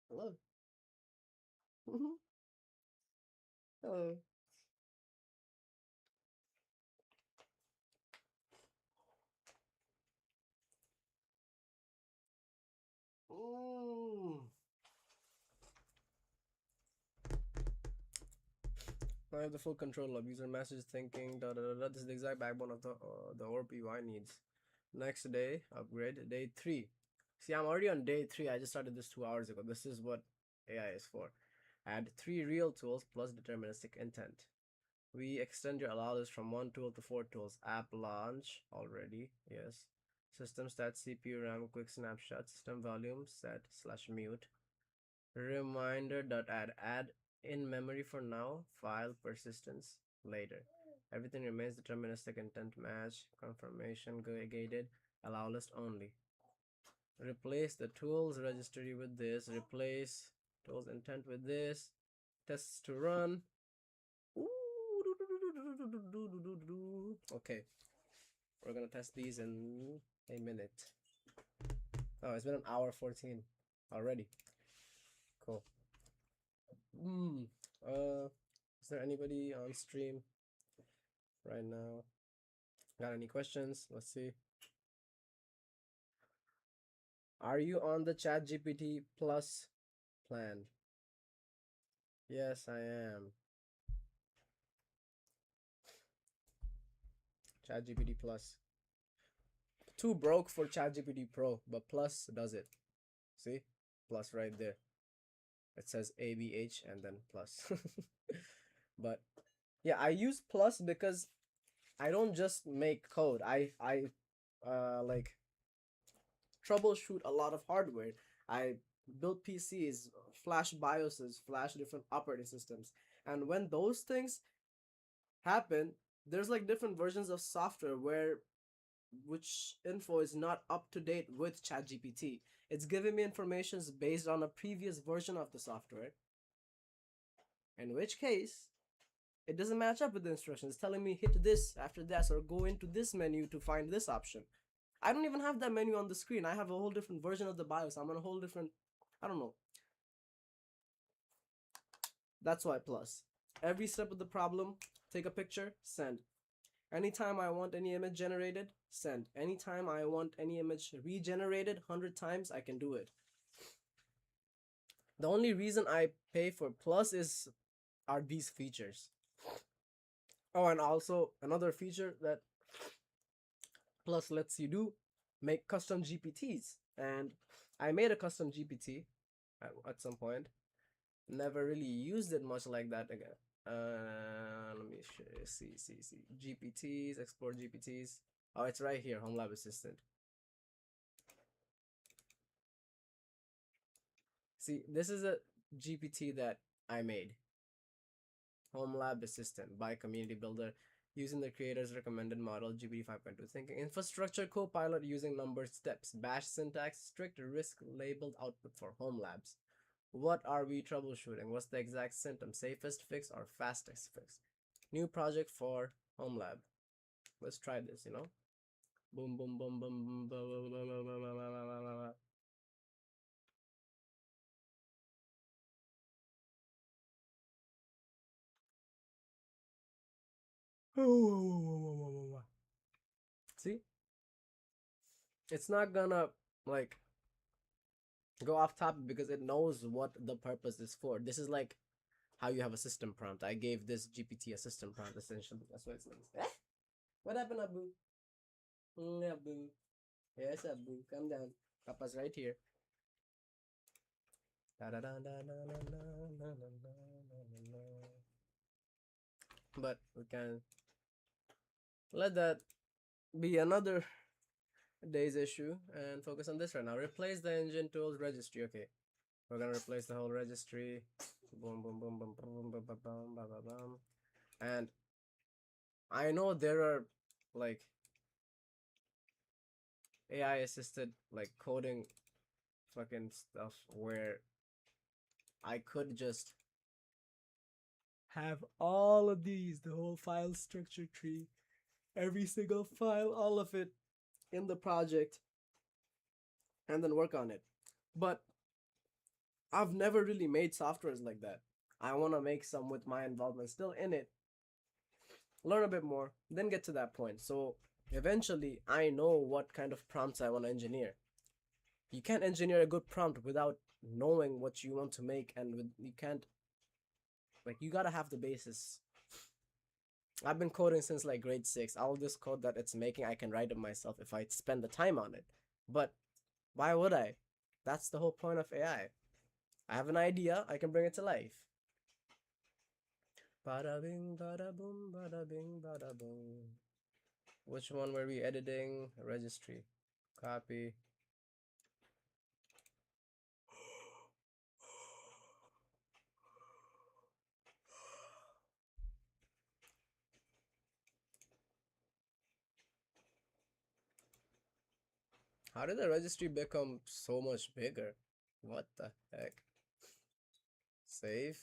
Hello. Hello. Mm. I have the full control of user message thinking. Da, da, da, da. This is the exact backbone of the ORP UI needs. Next day, upgrade. Day 3. See, I'm already on day 3. I just started this 2 hours ago. This is what AI is for. Add 3 real tools plus deterministic intent. We extend your allow list from 1 tool to 4 tools. App launch already. Yes. System stat, CPU, RAM, quick snapshot, system volume, set / mute. Reminder.add in memory for now, file persistence later. Everything remains deterministic intent match, confirmation gated, allow list only. Replace the tools registry with this, replace tools intent with this, tests to run. Okay, we're gonna test these in a minute. Oh, it's been an hour 14 already. Cool. Is there anybody on stream right now? Got any questions? Let's see. Are you on the ChatGPT Plus plan? Yes, I am. ChatGPT Plus. Too broke for ChatGPT Pro, but Plus does it. See? Plus right there. It says ABH and then plus. But yeah, I use Plus because I don't just make code. I like troubleshoot a lot of hardware. I build PCs, flash BIOSes, flash different operating systems. And when those things happen, there's like different versions of software where which info is not up to date with ChatGPT. It's giving me information based on a previous version of the software. In which case, it doesn't match up with the instructions. It's telling me hit this after this or go into this menu to find this option. I don't even have that menu on the screen. I have a whole different version of the BIOS. I'm on a whole different, I don't know. That's why Plus. Every step of the problem, take a picture, send. Anytime I want any image generated, send. Anytime I want any image regenerated 100 times, I can do it. The only reason I pay for Plus are these features. Oh, and also another feature that Plus lets you do, make custom GPTs. And I made a custom GPT at some point. Never really used it much like that again. Let me see. GPTs, export GPTs. Oh, it's right here, Home Lab Assistant. See, this is a GPT that I made. Home Lab Assistant by Community Builder using the creator's recommended model GPT 5.2 thinking. Infrastructure Copilot using numbered steps. Bash syntax, strict risk labeled output for home labs. What are we troubleshooting? What's the exact symptom? Safest fix or fastest fix? New project for home lab. Let's try this, you know? Boom, boom, boom, boom, boom, boom, boom, boom, boom, boom, boom. See? It's not gonna, like, go off topic because it knows what the purpose is for. This is like how you have a system prompt. I gave this GPT a system prompt essentially. That's what it's like. What happened, Abu? Abu. Yes, Abu. Calm down. Papa's right here. But we can let that be another day's issue and focus on this right now. Replace the engine tools registry. Okay, we're gonna replace the whole registry. Boom, boom, boom, boom, boom, boom, boom, boom, boom, boom, boom. And I know there are like AI assisted like coding fucking stuff where I could just have all of these, the whole file structure tree, every single file, all of it in the project, and then work on it. But I've never really made softwares like that. I want to make some with my involvement still in it, learn a bit more, then get to that point. So eventually, I know what kind of prompts I want to engineer. You can't engineer a good prompt without knowing what you want to make, and you can't, like, you gotta have the basis. I've been coding since like grade 6. All this code that it's making, I can write it myself if I spend the time on it. But why would I? That's the whole point of AI. I have an idea, I can bring it to life. Bada bing, bada boom, bada bing, bada boom. Which one were we editing? Registry. Copy. How did the registry become so much bigger? What the heck? Save.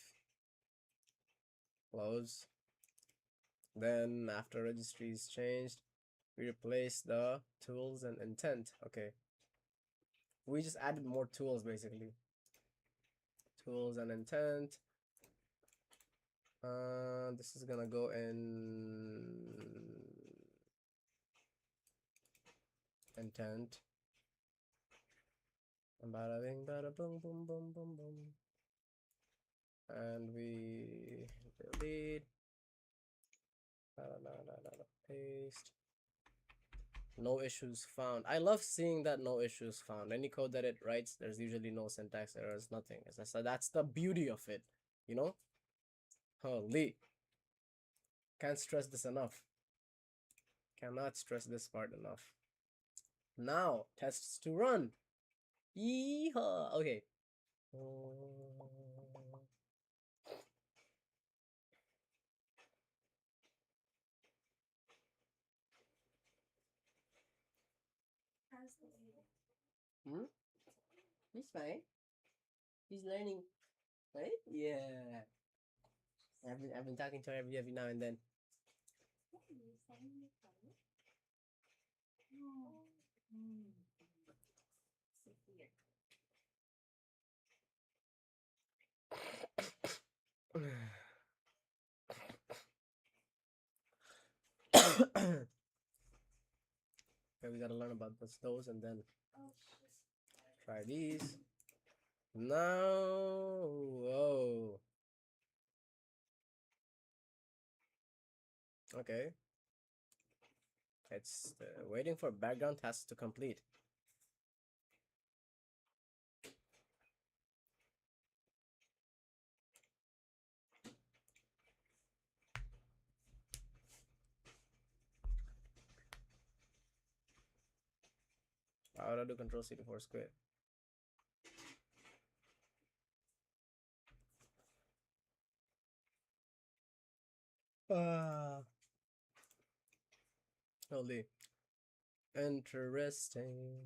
Close. Then after registry is changed, we replace the tools and intent. Okay. We just added more tools basically. Tools and intent. This is gonna go in intent. Bada bing, bada boom, boom, boom, boom, boom. And we delete. Paste. No issues found. I love seeing that no issues found. Any code that it writes, there's usually no syntax errors, nothing. That's the beauty of it, you know? Holy. Can't stress this enough. Cannot stress this part enough. Now, tests to run. Yeehaw. Okay. How's the baby? He's fine. He's learning, right? Yeah. I've been talking to her every now and then. What are you saying? You're funny? Oh. So weird. Okay, we gotta learn about those and then Oh shit. try these. No. Whoa. Okay. It's waiting for background tasks to complete. Why would I do Control C before quit? Holy. Interesting.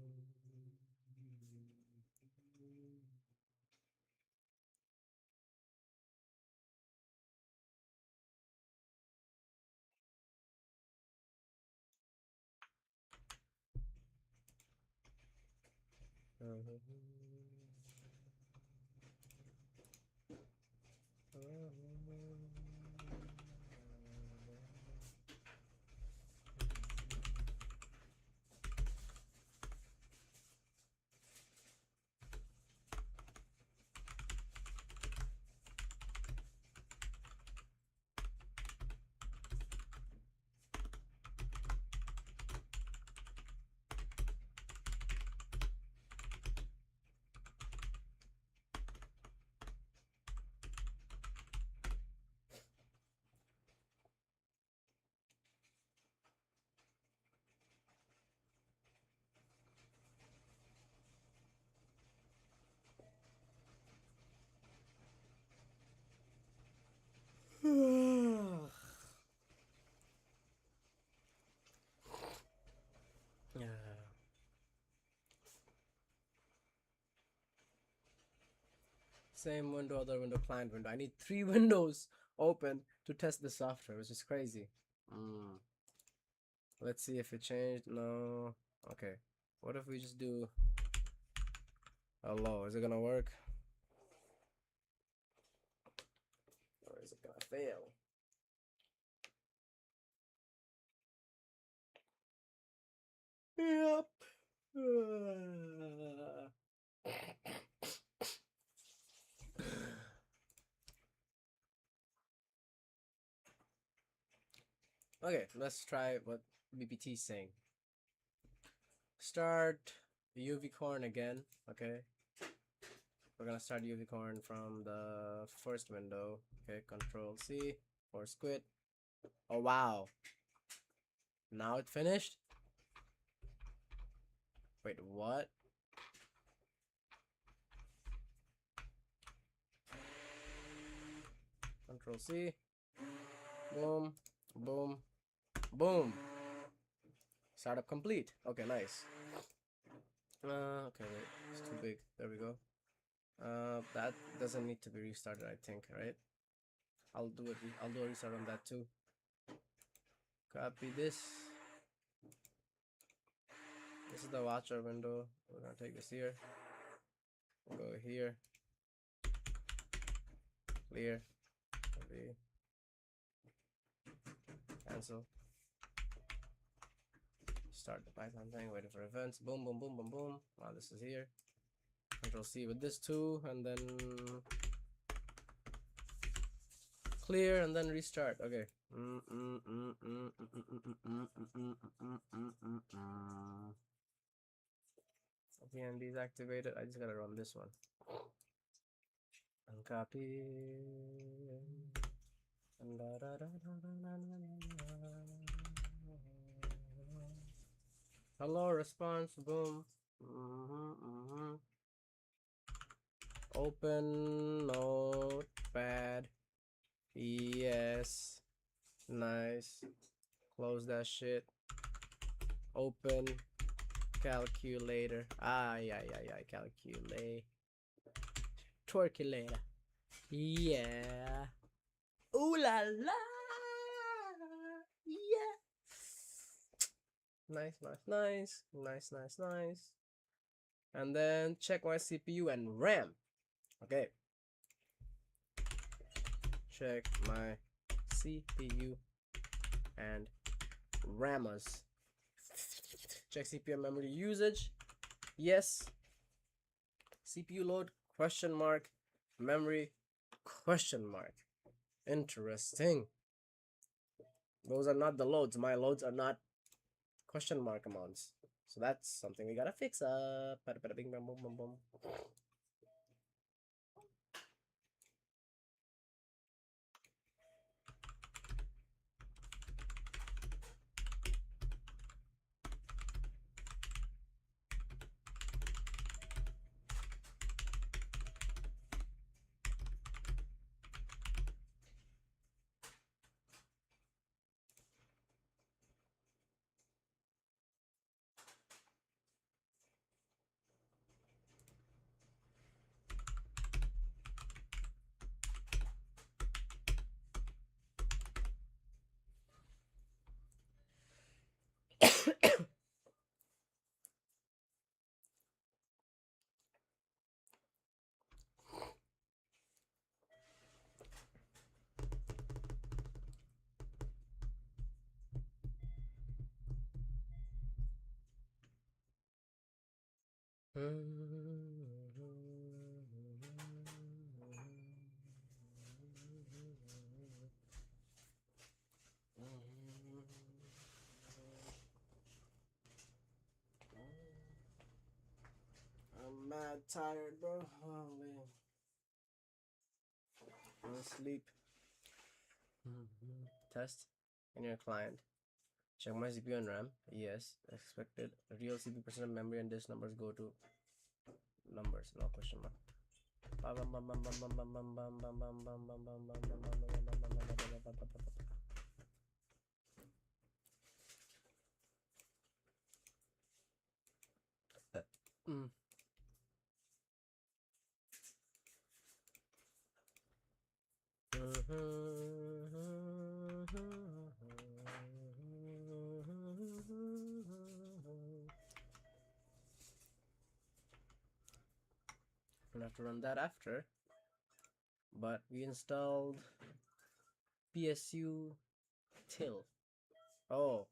Same window, other window, client window. I need 3 windows open to test the software, which is crazy. Let's see if it changed. No. Okay. What if we just do hello? Is it gonna work? Or is it gonna fail? Yep. Okay, let's try what BPT is saying. Start UV corn again. Okay, we're gonna start UV corn from the first window. Okay, Control C or squid. Oh wow! Now it finished. Wait, what? Control C. Boom, boom, boom. Startup complete. Okay, nice. Okay, wait, it's too big. There we go. That doesn't need to be restarted, I think, right? I'll do a restart on that too. Copy this. This is the watcher window. We're gonna take this here. We'll go here. Clear. Copy. Cancel. Start the Python thing. Waiting for events. Boom, boom, boom, boom, boom. Now this is here. Control C with this too, and then clear, and then restart. Okay. PNB is activated. I just gotta run this one. And copy. Hello, response. Boom. Open notepad. Yes. Nice. Close that shit. Open calculator. Calculate. Torculator. Yeah. Ooh la la. Yeah. Nice. And then check my CPU and RAM. Okay. Check my CPU and RAMers. Check CPU and memory usage. Yes. CPU load, question mark. Memory, question mark. Interesting. Those are not the loads. My loads are not question mark amounts. So that's something we gotta fix up. Bing, bam, boom, boom, boom. I'm mad tired, bro. Oh man. I'm asleep. Test in your client. Check my CPU and RAM. Yes, expected. Real CPU percent of memory and disk numbers go to numbers. No question mark. We'll have to run that after, but we installed PSU till. Oh,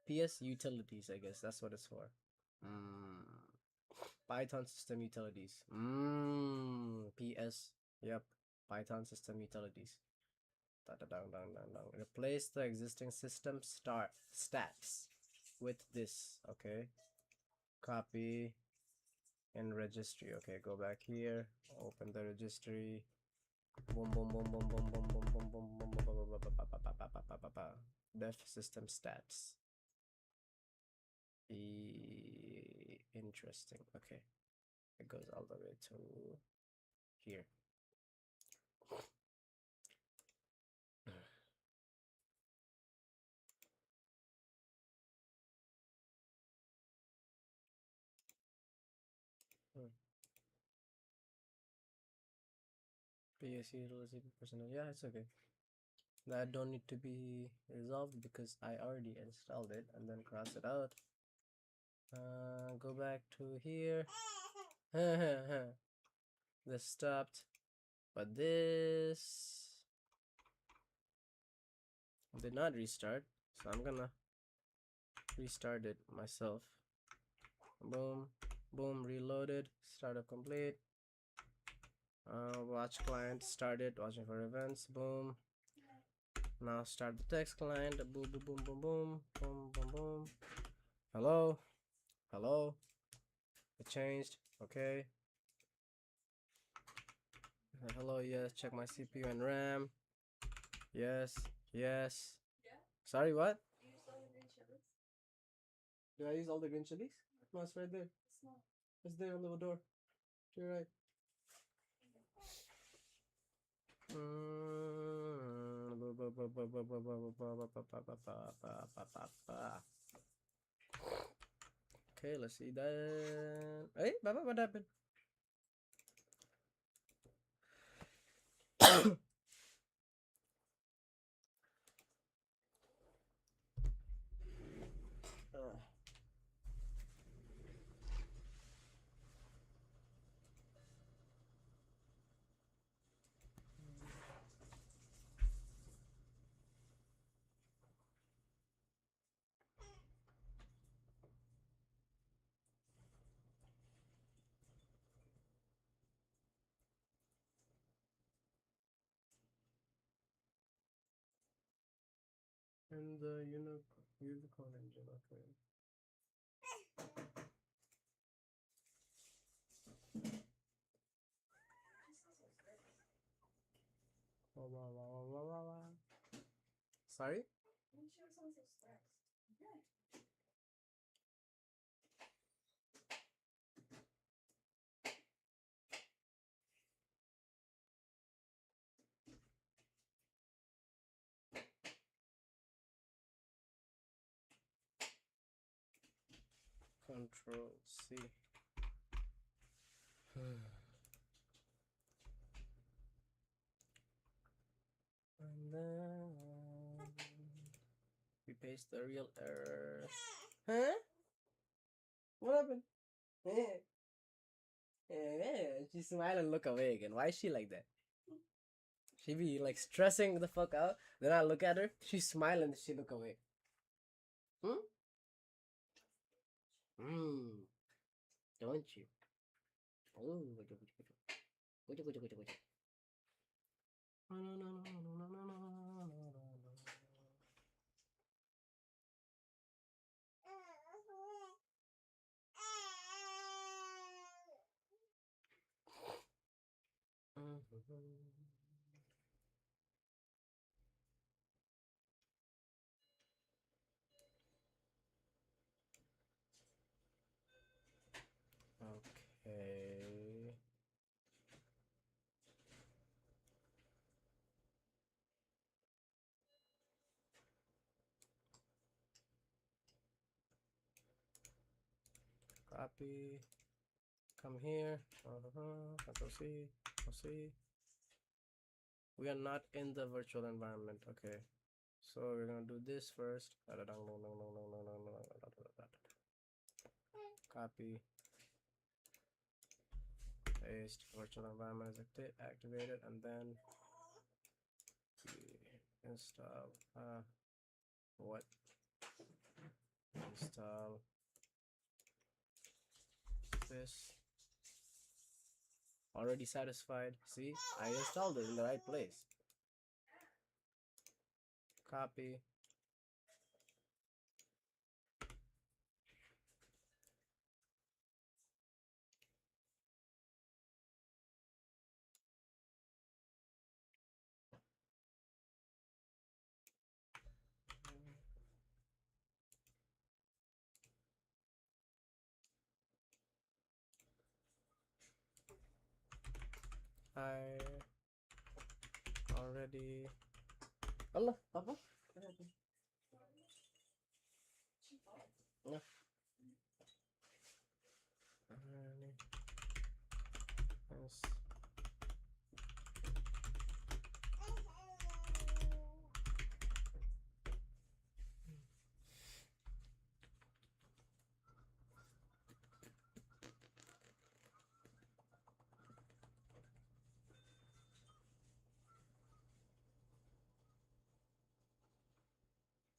PS utilities, I guess that's what it's for. Python system utilities. PS. Yep. Python system utilities. Replace the existing system stats with this. Okay. Copy in registry. Okay, go back here. Open the registry. Boom, boom, boom, boom, boom, boom, boom, boom, boom, boom, boom, def system stats. Interesting. Okay, it goes all the way to here. PSC utilization personnel. Yeah, it's okay. That don't need to be resolved because I already installed it, and then cross it out. Go back to here. This stopped, but this did not restart, so I'm gonna restart it myself. Boom, boom, reloaded, startup complete. Watch client started, watching for events. Boom. Now start the text client. Boom, boom, boom, boom, boom, boom, boom, boom. Hello, hello. It changed. Okay. Hello, yes. Check my CPU and RAM. Yes, yes. Yeah. Sorry, what? Do you use all the green chilies? Do I use all the green chilies? No, it's right there. It's not. It's there on the door. To your right. Okay, let's see that. Hey, Baba, what happened? And the unicorn engine, okay. Sorry? You sure sounds so stressed. Yeah. Control C. And then we paste the real error. Huh? What happened? She smile and look away again. Why is she like that? She be like stressing the fuck out. Then I look at her. She smile and she look away. Don't you? Oh, okay. Copy. Come here. Control C. Control C. We are not in the virtual environment. Okay. So we're gonna do this first. Copy, paste, virtual environment is activated, and then we install what? Install this. Already satisfied. See, I installed it in the right place. Copy. I already. Allah, apa? No. Yes.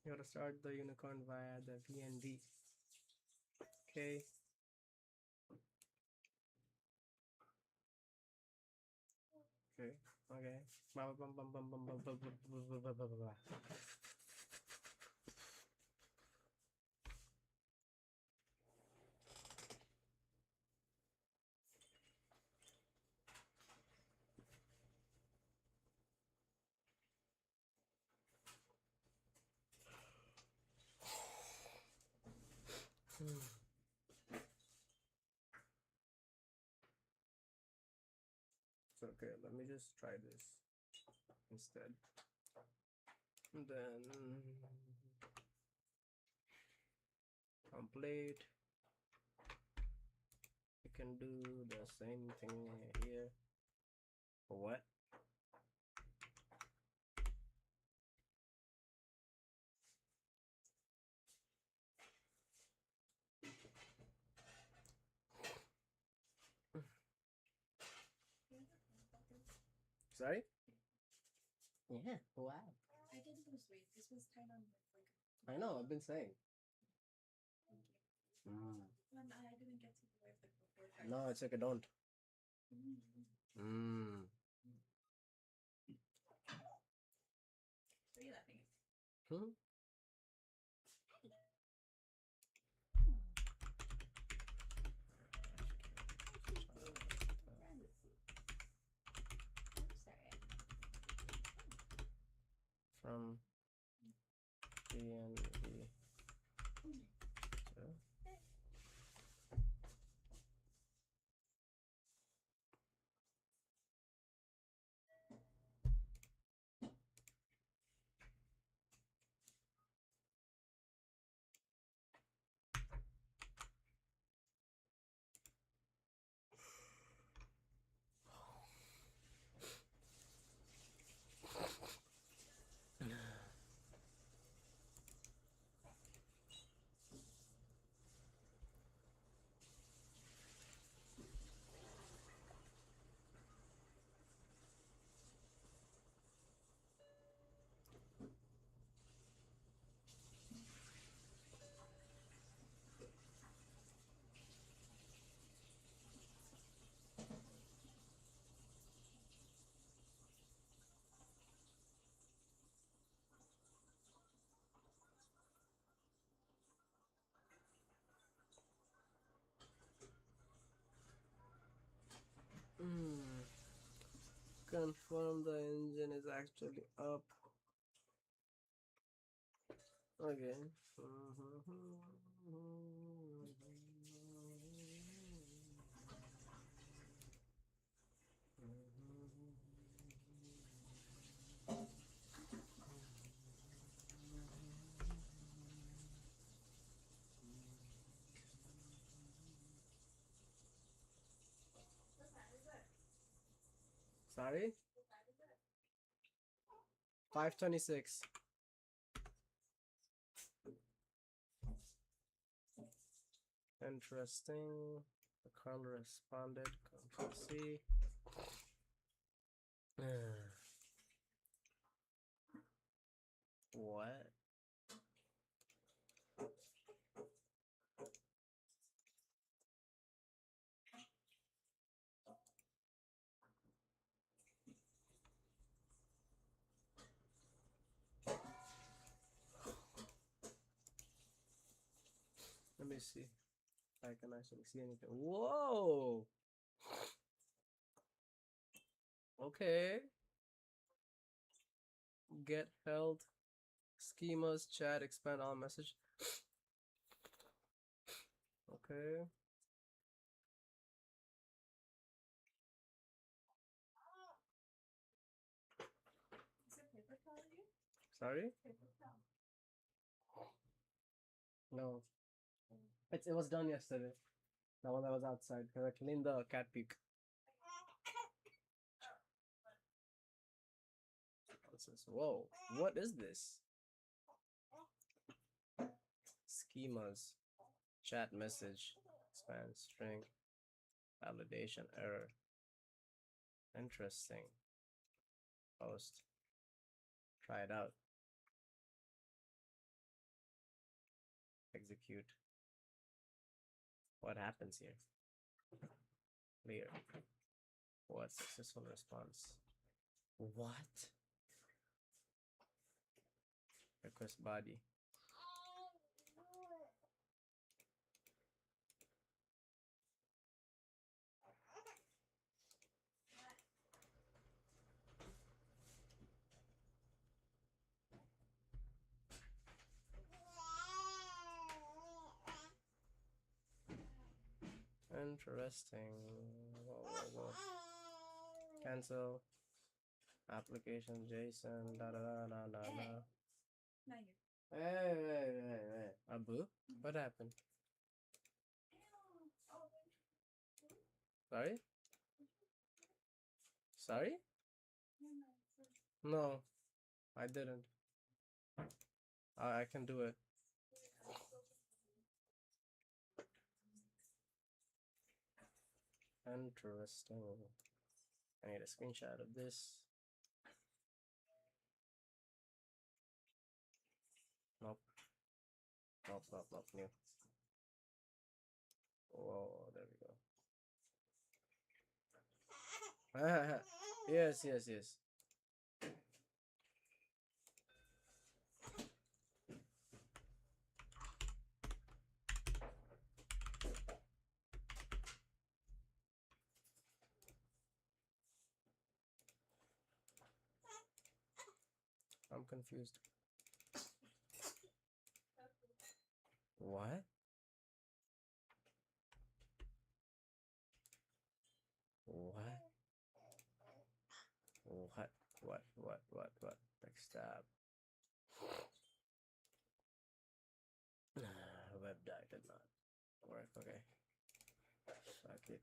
You gotta start the unicorn via the VND. Okay. Okay. Okay. Okay, let me just try this instead. And then complete. You can do the same thing here. What? Sorry? Yeah, wow. I didn't lose weight. This was tied on with like. I know, I've been saying. Thank you. Mm. When I didn't get to the wife like before. No, it's okay, don't. Mm. Mm. What are you laughing at? Hmm? From DNV to confirm the engine is actually up again. Sorry? 526. Interesting. The curl responded. Control C. What? Let me see if I can actually see anything. Whoa! Okay. Get held. Schemas, chat, expand all message. Okay. Is it paper towel you? Sorry? Paper towel. No. It was done yesterday. The one that was outside. Because I cleaned the cat peak. Whoa. What is this? Schemas. Chat message. Expand string. Validation error. Interesting. Post. Try it out. Execute. What happens here? Clear. What? Successful response. What? Request body. Interesting. Whoa. Cancel. Application JSON. Da da da da da da. Not you. Hey. Abu? What happened? Sorry? Sorry? No, I didn't. I can do it. Interesting. I need a screenshot of this. Nope. Nope. New. Whoa, there we go. Yes. I'm confused. What? What? Backstab. Web die did not work. Okay. Fuck it.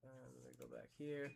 And we go back here.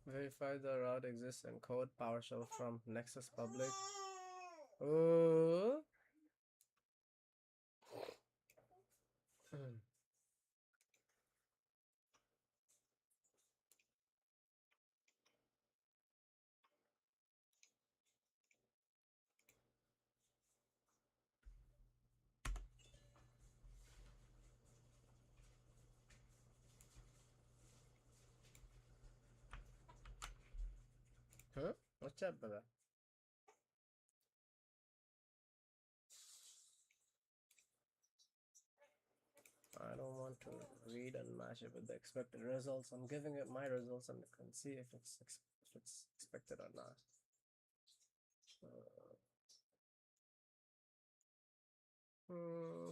Verify the route exists in code PowerShell from Nexus public. Oh. Huh? What's up, brother? I don't want to read and match it with the expected results. I'm giving it my results and I can see if it's expected or not.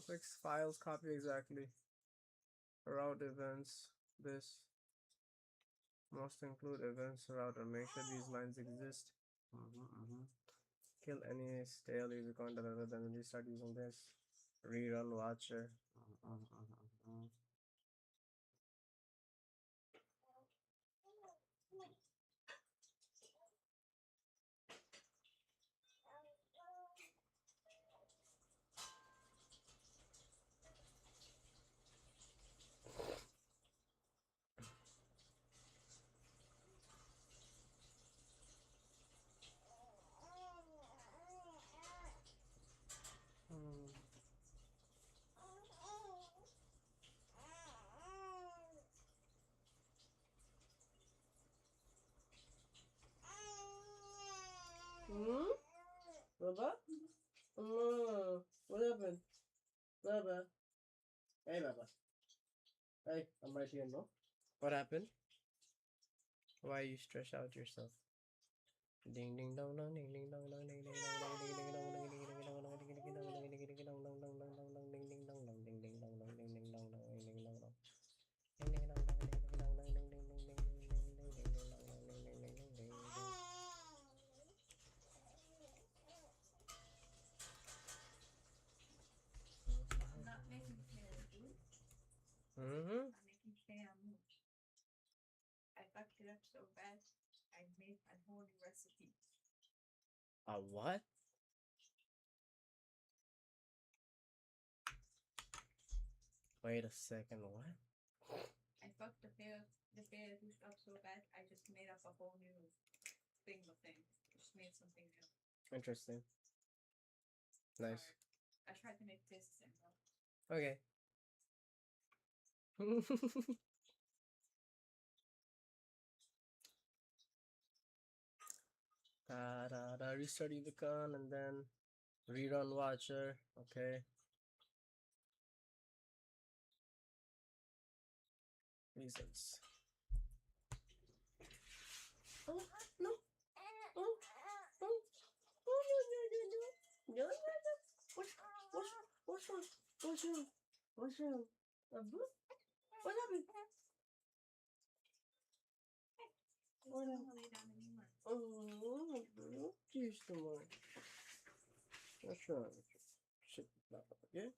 Fix files, copy exactly. Route events. This must include events router. Make sure these lines exist. Kill any stale user content other than restart using this. Rerun watcher. Baba? What happened? Baba. Hey, Baba. Hey, I'm right here, no? What happened? Why you stress out yourself? Ding ding dong dong ding ding dong dong ding ding dong dong ding ding dong dong ding ding dong dong ding ding dong dong ding ding dong dong dong dong dong dong ding ding dong dong ding ding dong dong ding ding dong dong ding ding dong dong ding ding dong dong ding ding dong dong ding ding ding ding ding ding ding ding ding ding ding ding ding ding. I'm not making Kale do. Mm-hmm. I'm making Kale move. I fucked it up so bad. I made a whole new recipe. A what? Wait a second, what? I fucked the food up so bad. I just made up a whole new thing. Just made something new. Interesting. Nice. Sorry. I tried to make this simple. Okay. Restart the con and then rerun watcher. Okay. Reasons. Oh no. Oh, oh, oh no. What's wrong? What's wrong? What's wrong? What happened? What lay down anymore. Oh, jeez, come on. What's wrong? Shit, yeah.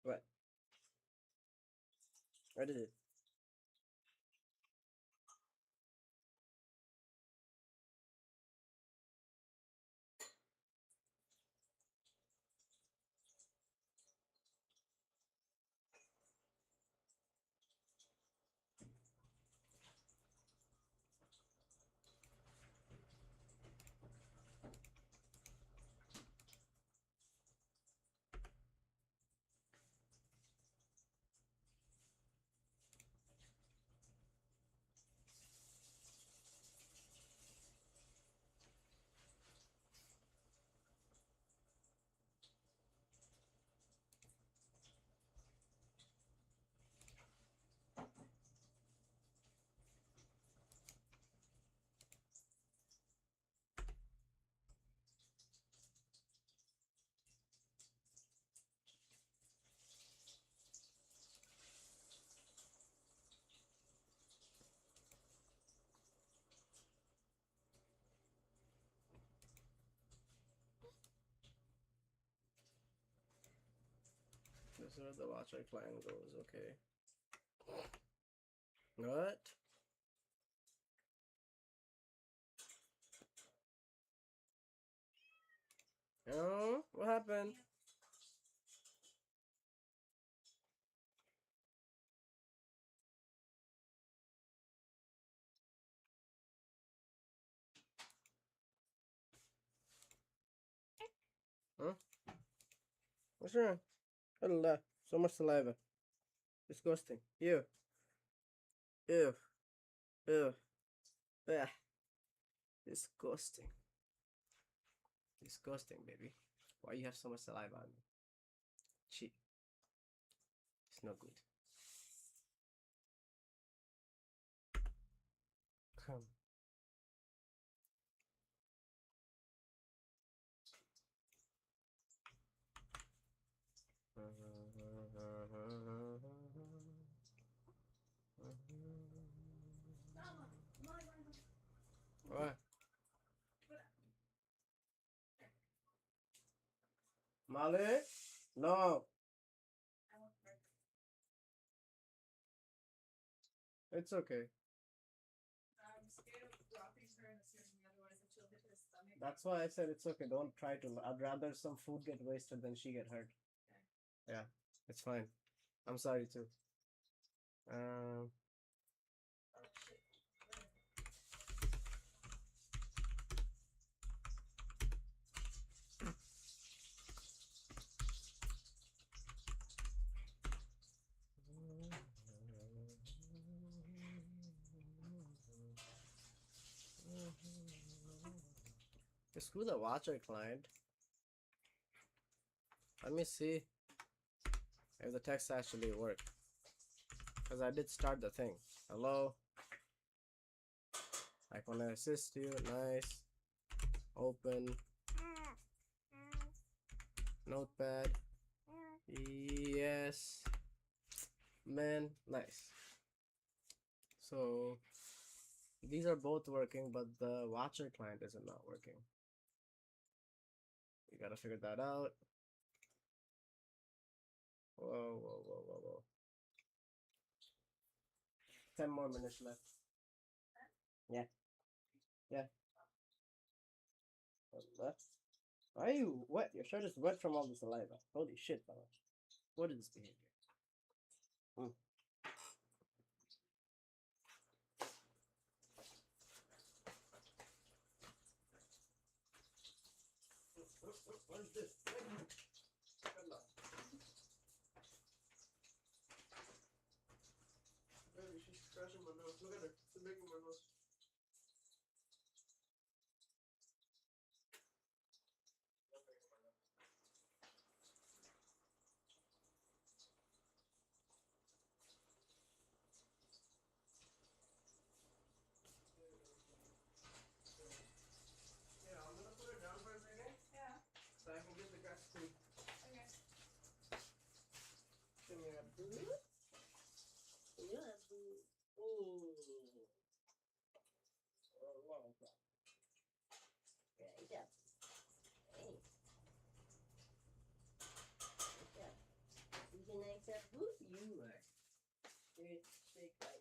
What? What is it? This is where the watcher clan goes, okay. What? Oh, what happened? Huh? What's wrong? Allah, so much saliva. Disgusting. You. Ew. Ew. Ugh. Disgusting. Disgusting, baby. Why you have so much saliva on you? Shit. It's no good. Come. What? Molly? No. It's okay. I'm scared of dropping her and assuming otherwise that she'll hit her stomach. That's why I said it's okay. Don't try to. I'd rather some food get wasted than she get hurt. Yeah, it's fine. I'm sorry too. Um, Oh shit. screw the watcher client. Let me see if the text actually worked. Because I did start the thing. Hello? I want to assist you. Nice. Open. Notepad. Yes. Man. Nice. So these are both working, but the watcher client isn't not working. We gotta figure that out. Whoa, whoa, whoa, whoa, whoa. 10 more minutes left. Yeah. Yeah. Left. Why are you wet? Your shirt is wet from all the saliva. Holy shit, fella. What is this behavior? Hmm. What is this? Good luck. Baby, she's scratching my nose. Look at her. She's making my nose. Yeah, I'm gonna put her down for a second Yeah. so I can get the guts to Okay. give me a boot. Yeah, boot. Ooh. Oh, wow. Yeah, yeah. Hey. Yeah. You can accept boot? You are. Shake right now.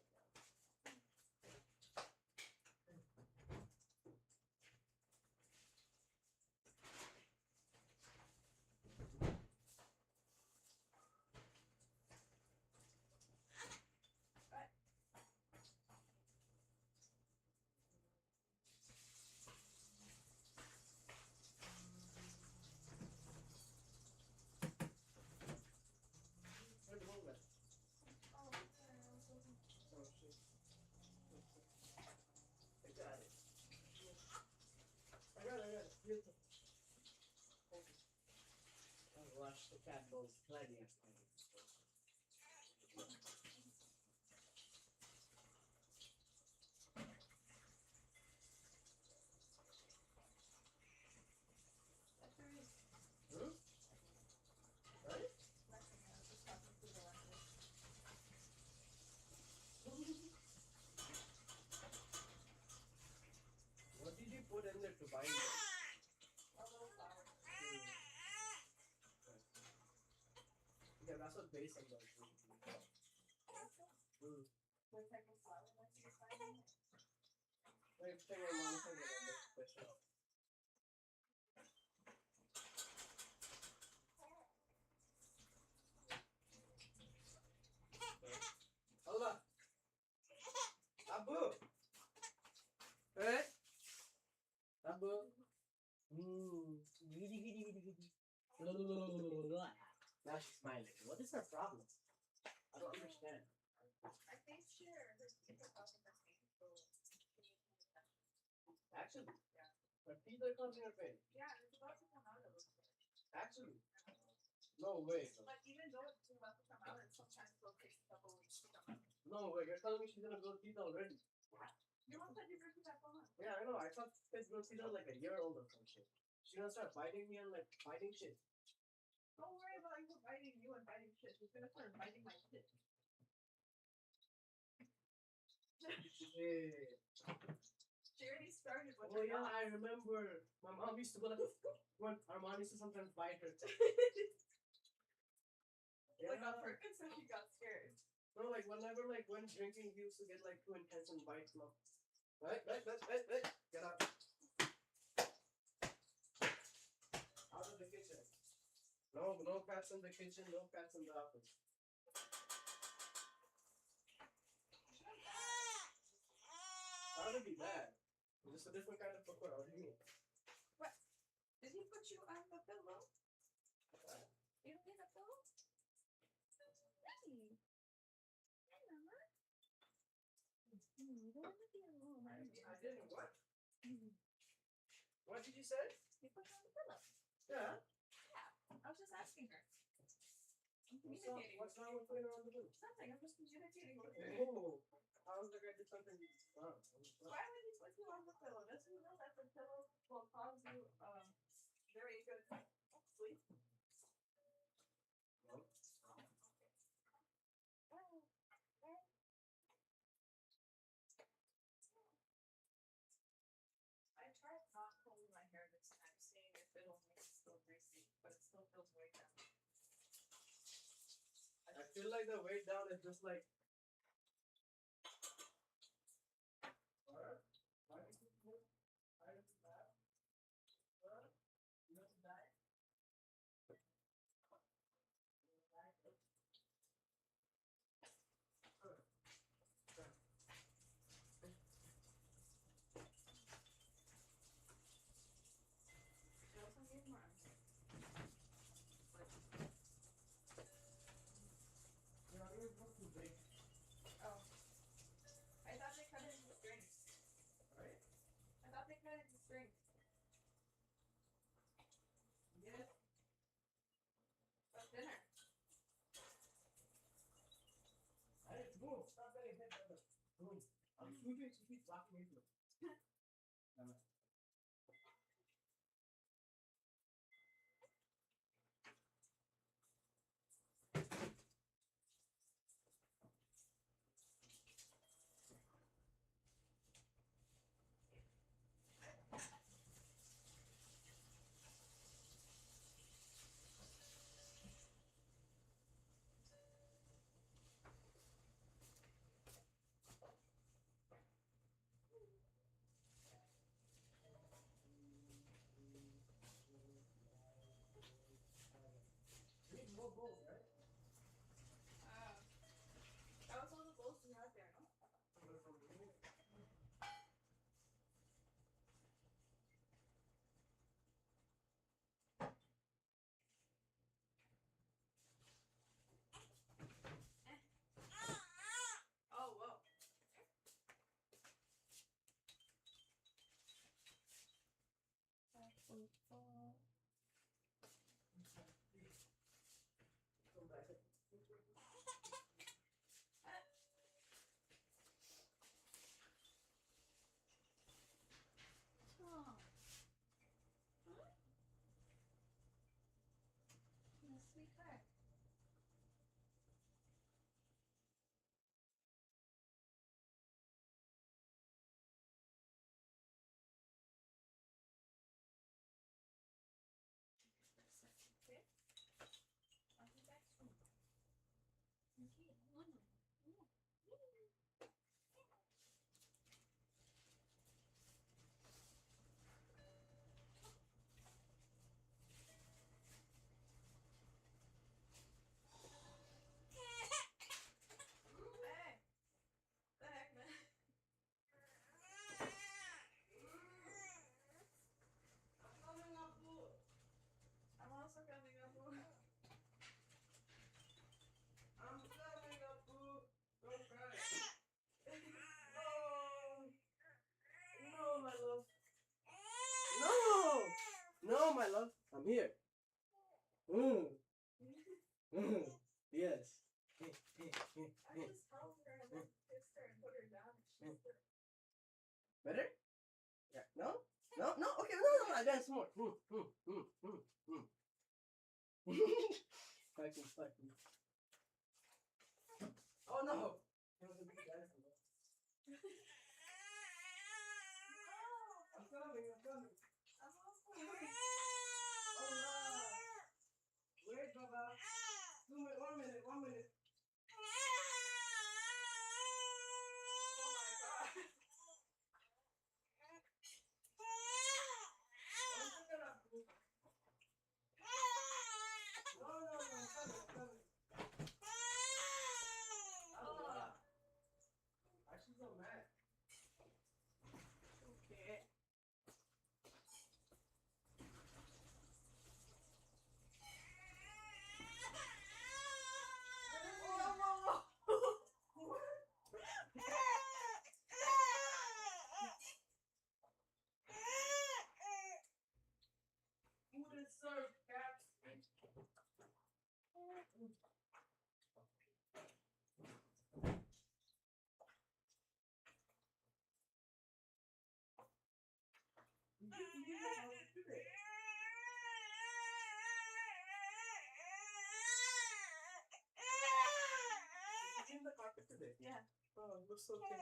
Where's the ball at? Oh, there, I was looking. Oh, shit. I got it. I got it. Beautiful. Thank you. I'll wash the cat balls plenty of times. That's right. Hmm? Right? Nothing. I was just talking to the language. What did you put in there to bind it? A little flower. Yeah, that's what basin does. Mm. What type of flower was you finding? Like, thing your mom said was a bit special. Allah! Abu! Eh? Abu! Giddy, giddy, giddy, giddy. Now she's smiling. What is her problem? I don't understand. I think sure. There's people talking about me. Actually, Yeah. her teeth are coming her face. Yeah, it's about to come out of it. Actually, no way. But even though it's about to come out, it sometimes still takes a couple weeks to come out. No way. You're telling me she's gonna grow teeth already? You must have your back on. Yeah, I know. I thought kids grow teeth are like a year old or some shit. She's gonna start biting me and like biting shit. Don't worry about you biting you and biting shit. She's gonna start biting my shit. Shit. She already started with Oh her yeah, dog. I remember. My mom used to go like, when our mom used to sometimes bite her. Like on purpose, so she got scared. No, like whenever like when drinking he used to get like too intense and bites mom. Right, get out. Out of the kitchen. No cats in the kitchen, no cats in the office. How would it be bad? It's just a different kind of cooker. What do you mean? What? Did he put you on the pillow? You don't need a pillow? Hey. Hey, Mama. You don't want to be alone. I didn't what? What did you say? You put her on the pillow. Yeah. Yeah. I was just asking her. I'm What's communicating. wrong with putting her on the booth? Nothing. I'm just communicating with her. Oh, how is the guy did something wrong? Why would he put you on the pillow? Doesn't he know that the pillow will cause you very good sleep? No. I tried not pulling my hair this time, seeing if it'll make it still greasy, but it still feels way down. I feel like the weight down is just like. Alright. Why did you put I didn't do that? Alright. You want to die? She also gave mine. Yeah, I think it's not too big. Oh. I thought they cut it into strings. Right? I thought they cut it into strings. Yes. What's dinner? Hey, boom. Stop getting hit by the boom. I'm shooting to keep blocking into it. my love. I'm here. Yes. I just helped her and then kissed her and put her down. Better? Yeah. No? No? No? Okay, no. I dance more. Fucking. Oh no! It was a big dance. I'm coming. Oh no! Wait, Baba. 1 minute. Oh my god. No. Why she so mad? Okay. Who would have served cats? In the carpet today. Yeah. Oh, it looks so clean.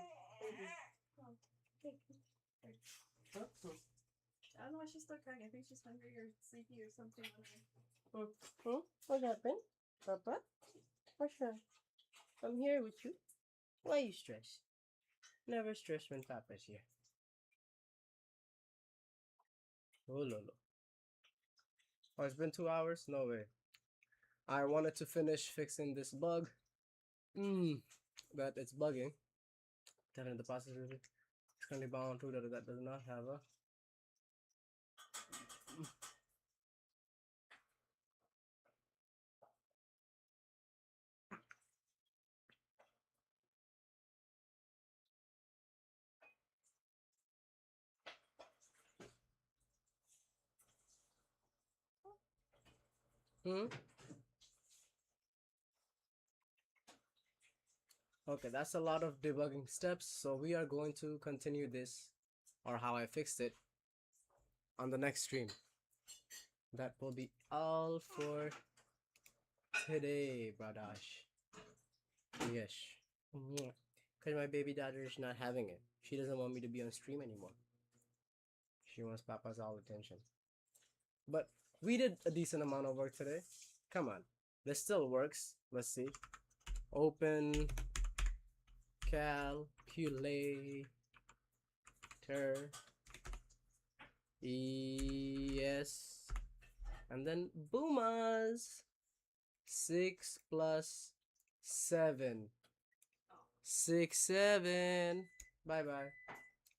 Thank you. Huh? I don't know why she's still crying. I think she's hungry or sleepy or something. What happened? Papa? What's wrong? I'm here with you. Why you stressed? Never stress when Papa's here. Oh, Lolo. Oh, it's been 2 hours? No way. I wanted to finish fixing this bug. But it's bugging. That in the process of it. It's currently bound to that does not have a. Okay, that's a lot of debugging steps. So we are going to continue this, or how I fixed it, on the next stream. That will be all for today, bradash. Yes. Because my baby daughter is not having it. She doesn't want me to be on stream anymore. She wants Papa's all attention. But we did a decent amount of work today. Come on. This still works. Let's see. Open calculator. Yes. And then boomas. 6 plus 7. 6, 7. Bye bye.